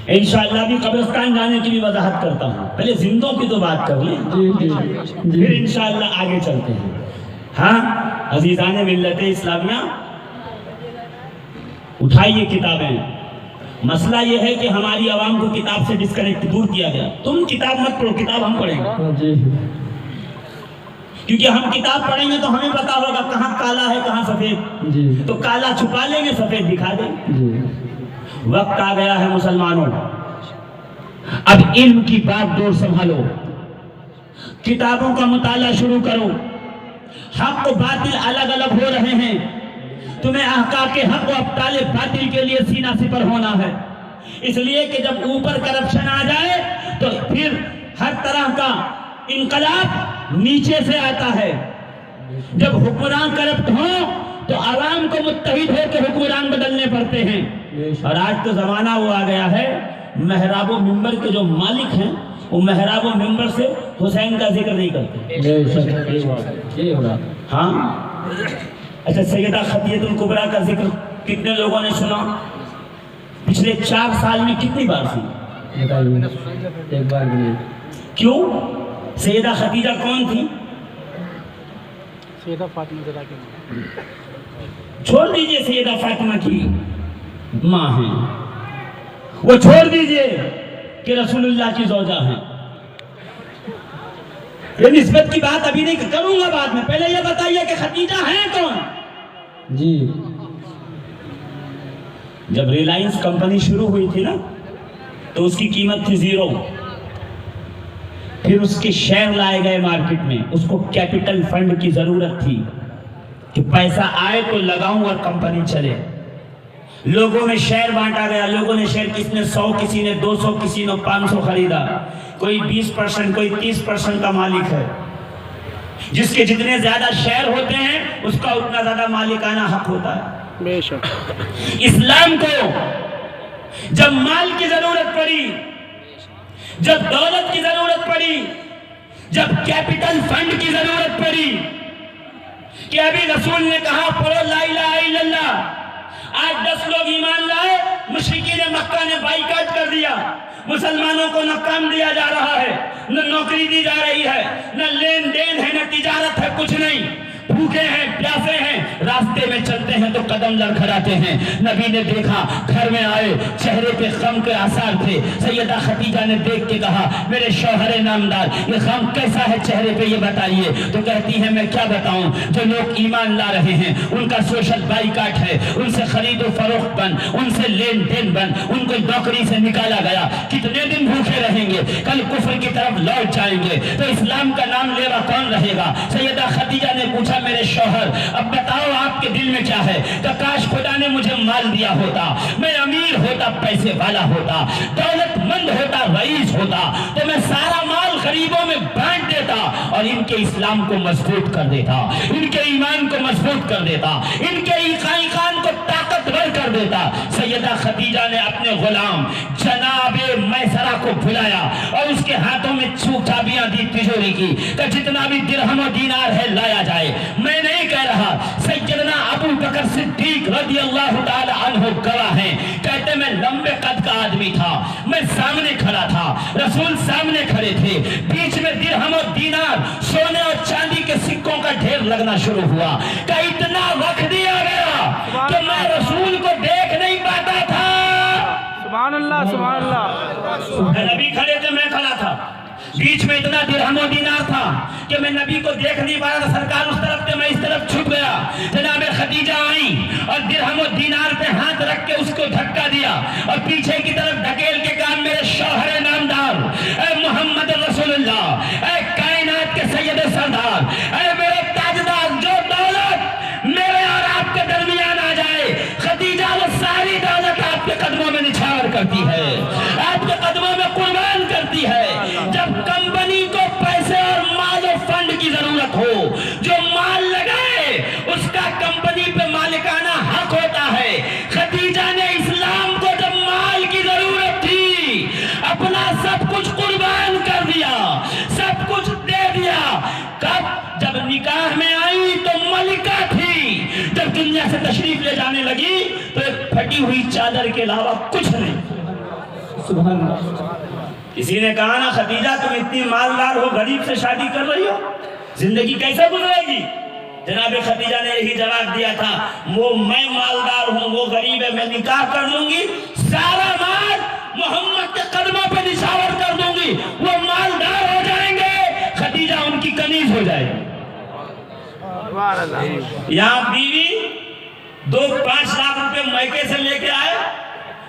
انشاءاللہ بھی قبرستان جانے کی بھی وضاحت کرتا ہوں، پہلے زندوں کی تو بات کر لیں، جی جی جی پھر انشاءاللہ آگے چلتے ہیں۔ ہاں عزیزان ملت اسلامیہ، اٹھائیے کتابیں۔ مسئلہ یہ ہے کہ ہماری عوام کو کتاب سے ڈسکنیکٹ دور کیا گیا، تم کتاب مت پڑھو، کتاب ہم پڑھیں گے، جی کیونکہ ہم کتاب پڑھیں گے تو ہمیں پتا ہوگا کہاں کالا ہے کہاں سفید، جی تو کالا چھپا لیں گے، سفید دکھا دیں گے۔ جی وقت آ گیا ہے مسلمانوں، اب علم کی بات دور سنبھالو، کتابوں کا مطالعہ شروع کرو۔ حق و باطل الگ الگ ہو رہے ہیں، تمہیں احقاق حق و ابطال باطل کے لیے سینہ سپر ہونا ہے، اس لیے کہ جب اوپر کرپشن آ جائے تو پھر ہر طرح کا انقلاب نیچے سے آتا ہے۔ جب حکمران کرپٹ ہوں تو عوام کو متحد ہو کے حکمران بدلنے پڑتے ہیں، اور آج تو زمانہ وہ آ گیا ہے، محراب و منبر کے جو مالک ہیں وہ محراب و منبر سے حسین کا ذکر نہیں کرتے۔ بے شک یہ ہو رہا ہاں اچھا، سیدہ خدیجہ الکبریٰ کا ذکر کتنے لوگوں نے سنا؟ پچھلے 4 سال میں کتنی بار سنا؟ بتائیے ایک بار بھی نہیں۔ کیوں؟ سیدہ خدیجہ کون تھی؟ سیدہ فاطمہ زہرا کی ماں۔ چھوڑ دیجئے سیدہ فاطمہ کی ماں ہیں، وہ چھوڑ دیجئے کہ رسول اللہ کی زوجہ ہیں، یہ نسبت کی بات ابھی نہیں کروں گا، بعد میں، پہلے یہ بتائیے کہ خدیجہ ہیں کون؟ جی جب ریلائنس کمپنی شروع ہوئی تھی نا تو اس کی قیمت تھی 0، پھر اس کے شیئر لائے گئے مارکیٹ میں، اس کو کیپٹل فنڈ کی ضرورت تھی کہ پیسہ آئے تو لگاؤں اور کمپنی چلے، لوگوں میں شیئر بانٹا گیا، لوگوں نے شیئر، کس نے 100، کسی نے 200، کسی نے 500 خریدا، کوئی 20%، کوئی 30% کا مالک ہے، جس کے جتنے زیادہ شیئر ہوتے ہیں اس کا اتنا زیادہ مالکانہ حق ہوتا ہے۔ بے شک اسلام کو جب مال کی ضرورت پڑی، جب دولت کی ضرورت پڑی، جب کیپٹل فنڈ کی ضرورت پڑی، کہ ابھی رسول نے کہا پڑھو لا الہ الا اللہ، آج 10 لوگ ایمان لائے، مشرکین مکہ نے بائیکاٹ کر دیا، مسلمانوں کو نہ کام دیا جا رہا ہے، نہ نوکری دی جا رہی ہے، نہ لین دین ہے، نہ تجارت ہے، کچھ نہیں، بھوکے ہیں، پیاسے ہیں، راستے میں چلتے ہیں تو قدم لڑکھڑاتے ہیں۔ نبی نے دیکھا، گھر میں آئے، چہرے پہ غم کے آثار تھے، سیدہ خدیجہ نے دیکھ کے کہا میرے شوہر نامدار یہ غم کیسا ہے چہرے پہ، یہ بتائیے، تو کہتی ہیں میں کیا بتاؤں، جو لوگ ایمان لا رہے ہیں ان کا سوشل بائیکاٹ ہے، ان سے خرید و فروخت بند، ان سے لین دین بند، ان کو نوکری سے نکالا گیا، کتنے دن بھوکے رہیں گے، کل کفر کی طرف لوٹ جائیں گے، تو اسلام کا نام لیوا کون رہے گا؟ سیدہ خدیجہ نے پوچھا میرے شوہر اب بتاؤ آپ کے دل میں کیا ہے؟ کہ کاش خدا نے مجھے مال دیا ہوتا، میں امیر ہوتا، پیسے والا ہوتا، دولت مند ہوتا، رئیس ہوتا، تو میں سارا مال غریبوں میں بانٹ دیتا اور ان کے اسلام کو مضبوط کر دیتا، ان کے ایمان کو مضبوط کر دیتا، ان کے ایقان کو طاقتور کر دیتا۔ سیدہ خدیجہ نے اپنے غلام جناب میسرہ کو بلایا اور اس کے ہاتھوں میں چابیاں دی تجوری کی کہ جتنا بھی درہم و دینار ہے لایا جائے، میں نہیں کہہ رہا، سیدنا ابو بکر صدیق رضی اللہ تعالی عنہ گواہ ہیں، کہتے میں لمبے قد کا آدمی تھا، میں سامنے کھڑا تھا، رسول سامنے کھڑے تھے، بیچ میں درہم و دینار، سونے اور چاندی کے سکوں کا ڈھیر لگنا شروع ہوا کہ اتنا وقت دیا گیا کہ میں رسول کو دیکھ نہیں پاتا تھا۔ سبحان اللہ سبحان اللہ۔ نبی کھڑے تھے، میں کھڑا تھا، بیچ میں اتنا درہم و دینار تھا کہ میں نبی کو دیکھ نہیں پا رہا تھا، سرکار اس طرف تھے، میں اس طرف چھپ گیا، جناب خدیجہ آئیں اور درہم و دینار پہ ہاتھ رکھ کے اس کو دھکا دیا اور پیچھے کی طرف ڈھکیل کے کہا میرے شوہر نامدار، اے محمد رسول اللہ، اے کائنات کے سید سردار، اے میرے تاجدار، جو دولت میرے اور آپ کے درمیان آ جائے، خدیجہ وہ ساری دولت آپ کے قدموں میں نچھاور کرتی ہے، آپ کے قدموں میں قربان کرتی ہے۔ جب کمپنی کو پیسے اور مال و فنڈ کی ضرورت ہو، جو مال لگائے اس کا کمپنی پہ مالکانہ حق ہوتا ہے، اپنا سب کچھ قربان کر دیا، سب کچھ دے دیا۔ کب؟ جب نکاح میں آئی تو ملکہ تھی، جب دنیا سے تشریف لے جانے لگی تو ایک پھٹی ہوئی چادر کے علاوہ کچھ نہیں۔ سبحان اللہ۔ کسی نے کہا نا خدیجہ تم اتنی مالدار ہو، غریب سے شادی کر رہی ہو، زندگی کیسے گزرے گی؟ جناب خدیجہ نے یہی جواب دیا تھا، وہ میں مالدار ہوں، وہ غریب ہے، میں نکاح کر لوں گی، سارا مال محمد کے قدموں پہ نشاور کر دوں گی، وہ مالدار ہو جائیں گے، خدیجہ ان کی کنیز ہو جائے گی۔ یہاں بیوی 2-5 لاکھ روپے میکے سے لے کے آئے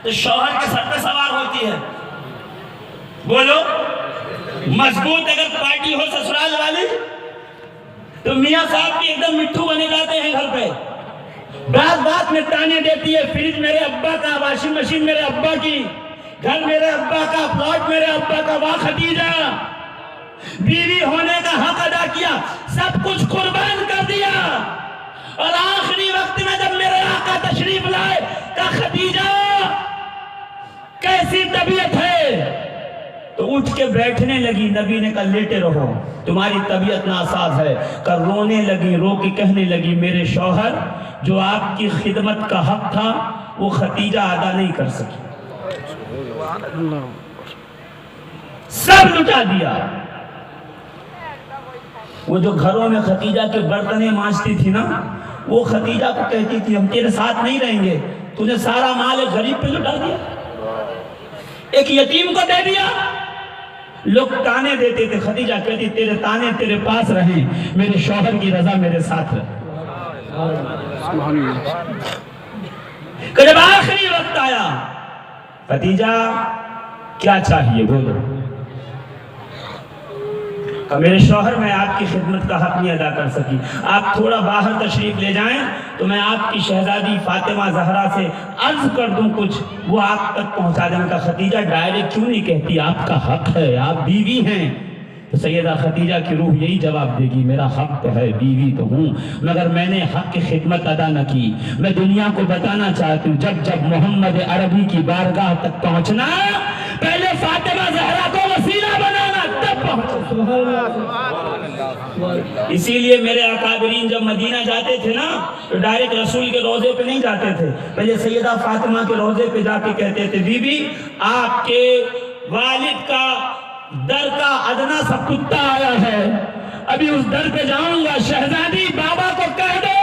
تو شوہر کے سر پہ سوار ہوتی ہے۔ بولو، مضبوط اگر پارٹی ہو سسرال والی تو میاں صاحب بھی ایک دم مٹھو بنے جاتے ہیں گھر پہ، بات میں تانے دیتی ہے، فریج میرے ابا کا، واشنگ مشین میرے ابا کی، گھر میرے ابا کا، پلاٹ میرے ابا کا۔ واہ خدیجہ، بیوی ہونے کا حق ادا کیا، سب کچھ قربان کر دیا، اور آخری وقت میں جب میرے آقا تشریف لائے کہا خدیجہ کیسی طبیعت ہے؟ تو اٹھ کے بیٹھنے لگی۔ نبی نے کہا لیٹے رہو، تمہاری طبیعت ناساز ہے۔ کہ رونے لگی، رو کے کہنے لگی میرے شوہر جو آپ کی خدمت کا حق تھا وہ خدیجہ ادا نہیں کر سکی، سب لٹا دیا۔ وہ جو گھروں میں خدیجہ کے برتنیں مانجتی تھی نا، وہ خدیجہ کو کہتی تھی ہم تیرے ساتھ نہیں رہیں گے، تو نے سارا مال ایک غریب پہ لٹا دیا، ایک یتیم کو دے دیا۔ لوگ تانے دیتے تھے، خدیجہ کہتی تیرے تانے تیرے پاس رہیں، میرے شوہر کی رضا میرے ساتھ رہے۔ کہ جب آخری وقت آیا، خدیجہ کیا چاہیے بولو؟ کہ میرے شوہر میں آپ کی خدمت کا حق نہیں ادا کر سکی، آپ تھوڑا باہر تشریف لے جائیں تو میں آپ کی شہزادی فاطمہ زہرا سے عرض کر دوں کچھ، وہ آپ تک پہنچا دیں۔ کا خدیجہ ڈائریکٹ کیوں نہیں کہتی؟ آپ کا حق ہے، آپ بیوی ہیں۔ تو سیدہ خدیجہ کی روح یہی جواب دے گی میرا حق ہے، بیوی تو ہوں، مگر میں نے حق کی خدمت ادا نہ کی۔ میں دنیا کو بتانا چاہتی ہوں جب جب محمد عربی کی بارگاہ تک پہنچنا، پہلے فاطمہ زہرا کو وسیلہ بنانا، تب پہنچنا۔ اسی لیے میرے اکابرین جب مدینہ جاتے تھے نا تو ڈائریکٹ رسول کے روضے پہ نہیں جاتے تھے، پہلے سیدہ فاطمہ کے روضے پہ جا کے کہتے تھے بی بی آپ کے والد کا در کا ادنا سا کتا آیا ہے، ابھی اس در پہ جاؤں گا، شہزادی بابا کو کہہ دو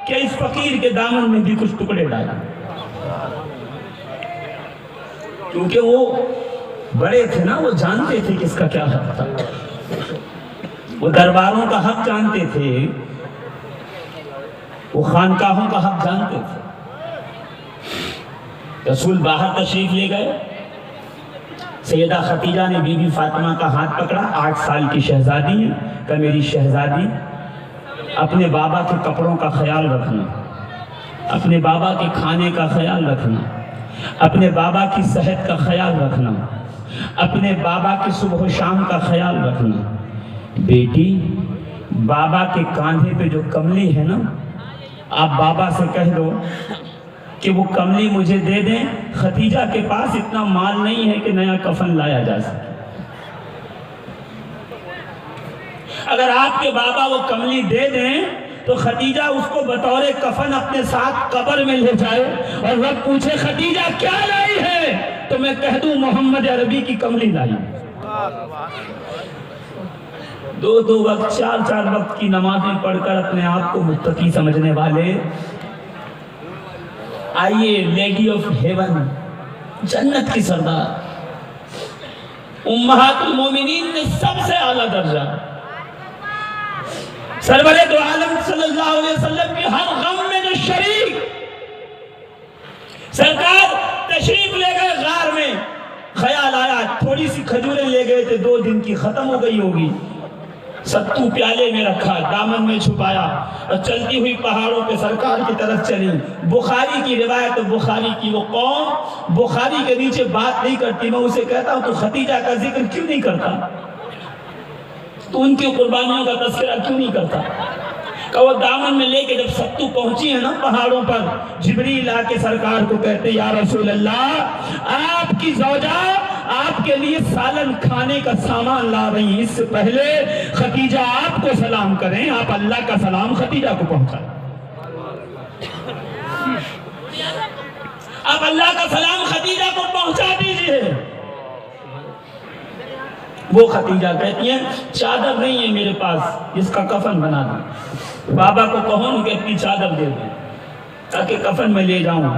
کہ اس فقیر کے دامن میں بھی کچھ ٹکڑے ڈالا، کیونکہ وہ بڑے تھے نا، وہ جانتے تھے کہ اس کا کیا حق تھا، وہ درباروں کا حق جانتے تھے، وہ خانقاہوں کا حق جانتے تھے۔ رسول باہر تشریف لے گئے، سیدہ خدیجہ نے بی بی فاطمہ کا ہاتھ پکڑا، 8 سال کی شہزادی ہے، کہ میری شہزادی اپنے بابا کے کپڑوں کا خیال رکھنا، اپنے بابا کے کھانے کا خیال رکھنا، اپنے بابا کی صحت کا خیال رکھنا، اپنے بابا کی صبح و شام کا خیال رکھنا۔ بیٹی بابا کے کاندھے پہ جو کملی ہے نا، آپ بابا سے کہہ دو کہ وہ کملی مجھے دے دیں، خدیجہ کے پاس اتنا مال نہیں ہے کہ نیا کفن لایا جا سکے۔ اگر آپ کے بابا وہ کملی دے دیں تو خدیجہ اس کو بطور کفن اپنے ساتھ قبر میں لے جائے، اور وہ پوچھے خدیجہ کیا لائی ہے تو میں کہہ دوں محمد عربی کی کملی لائی۔ 2 وقت 4 وقت کی نمازیں پڑھ کر اپنے آپ کو متقی سمجھنے والے، آئیے لیڈی آف ہیون، جنت کی سردار، امہات المومنین نے سب سے اعلیٰ درجہ، سرور دو عالم صلی اللہ علیہ وسلم کی ہر غم میں جو شریک، سرکار تشریف لے گئے غار میں، خیال آیا تھوڑی سی کھجوریں لے گئے تھے، 2 دن کی ختم ہو گئی ہوگی، ستو پیالے میں رکھا، دامن میں چھپایا، اور چلتی ہوئی پہاڑوں پہ سرکار کی طرف چلی۔ بخاری کی روایت، بخاری کی وہ قوم بخاری کے نیچے بات نہیں کرتی، میں اسے کہتا ہوں تو خدیجہ کا ذکر کیوں نہیں کرتا، تو ان کی قربانیوں کا تذکرہ کیوں نہیں کرتا؟ کہ وہ دامن میں لے کے جب ستو پہنچی ہے نا پہاڑوں پر، جبریل آ کے سرکار کو کہتے یا رسول اللہ آپ کی زوجہ آپ کے لیے سالن کھانے کا سامان لا رہی ہیں، اس سے پہلے خدیجہ آپ کو سلام کریں، آپ اللہ کا سلام خدیجہ کو پہنچائیں۔ آپ اللہ کا سلام خدیجہ کو پہنچا دیجئے۔ وہ خدیجہ کہتی ہیں چادر نہیں ہے میرے پاس جس کا کفن بنا دوں، بابا کو کہوں کہ اپنی چادر دے دیں تاکہ کفن میں لے جاؤں۔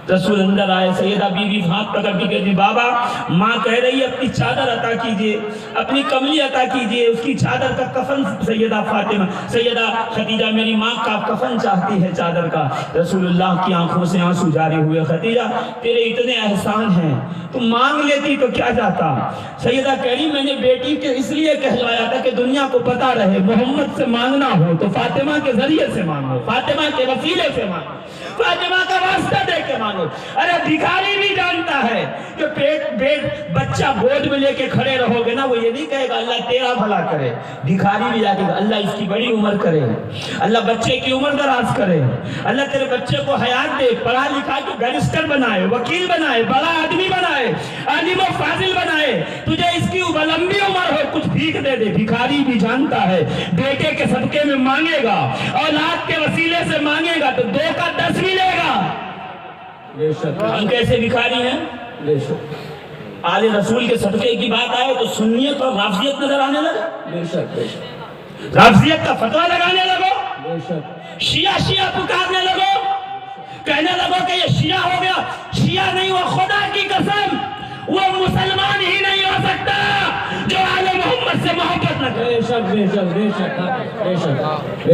رسول اندر آئے، سیدہ بیوی ہاتھ پکڑ کے کہتی بابا ماں کہہ رہی ہے اپنی چادر عطا کیجئے، اپنی کملی عطا کیجئے، اس کی چادر کا کفن سیدہ فاطمہ سیدہ خدیجہ میری ماں کا کفن چاہتی ہے چادر کا۔ رسول اللہ کی آنکھوں سے آنسو جاری ہوئے، خدیجہ تیرے اتنے احسان ہیں، تم مانگ لیتی تو کیا جاتا۔ سیدہ کہہ رہی میں نے بیٹی کے اس لیے کہلوایا تھا کہ دنیا کو پتا رہے محمد سے مانگنا ہو تو فاطمہ کے ذریعے سے مانگو، فاطمہ کے وسیلے سے مانگو، فاطمہ کا واسطہ دے کے مانگو۔ ارے بھکاری بھی جانتا ہے کہ بچہ گود میں لے کے کھڑے رہو گے نا، وہ یہ نہیں کہے گا اللہ تیرا بھلا کرے، بھکاری بھی جاتے گا اللہ اس کی بڑی عمر کرے، اللہ بچے کی عمر دراز کرے، اللہ تیرے بچے کو حیات دے، پڑھا لکھا کے بیرسٹر بنائے، وکیل بنائے، بڑا آدمی بنائے، عالم و فاضل بنائے، تجھے اس کی لمبی عمر ہو، کچھ بھیک دے دے۔ بھکاری بھی جانتا ہے بیٹے کے صدقے میں مانگے گا، اولاد کے وسیلے سے مانگے گا تو 2 کا 10 ملے گا۔ ہم کیسے بھکاری ہیں؟ آل رسول کے صدقے کی بات آئے تو سنیت اور رافضیت نظر آنے لگا، رافضیت کا فتویٰ لگانے لگو، شیعہ پکارنے لگو، کہنے لگو کہ یہ شیعہ ہو گیا۔ شیعہ نہیں، وہ خدا کی قسم وہ مسلمان ہی نہیں ہو سکتا جو آل محمد سے محبت نہ کرے،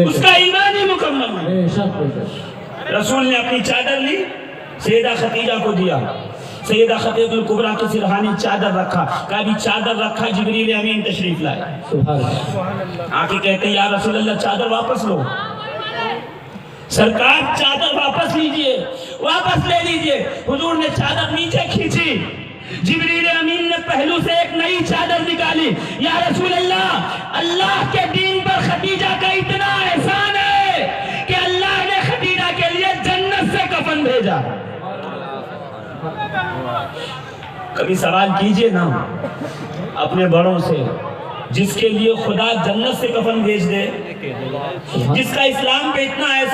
اس کا ایمان ہی مکمل ہے۔ رسول نے اپنی چادر لی، سیدہ خدیجہ کو دیا، سیدہ خدیجہ الکبریٰ کے سرحانی چادر رکھا، کہا بھی چادر رکھا جبریل امین تشریف لائے، آکے کہتے ہیں یا رسول اللہ چادر واپس لو، سرکار چادر واپس لیجئے، واپس لے لیجئے۔ حضور نے چادر نیچے کھینچی، جبریل امین نے پہلو سے ایک نئی چادر نکالی، یا رسول اللہ اللہ کے دین پر خدیجہ کا اتنا احسان ہے کہ اللہ نے خدیجہ کے لیے جنت سے کفن بھیجا۔ کبھی سوال کیجئے نا اپنے بڑوں سے، جس کے لیے خدا جنت سے کفن بھیج دے، جس کا اسلام پہ اتنا احسان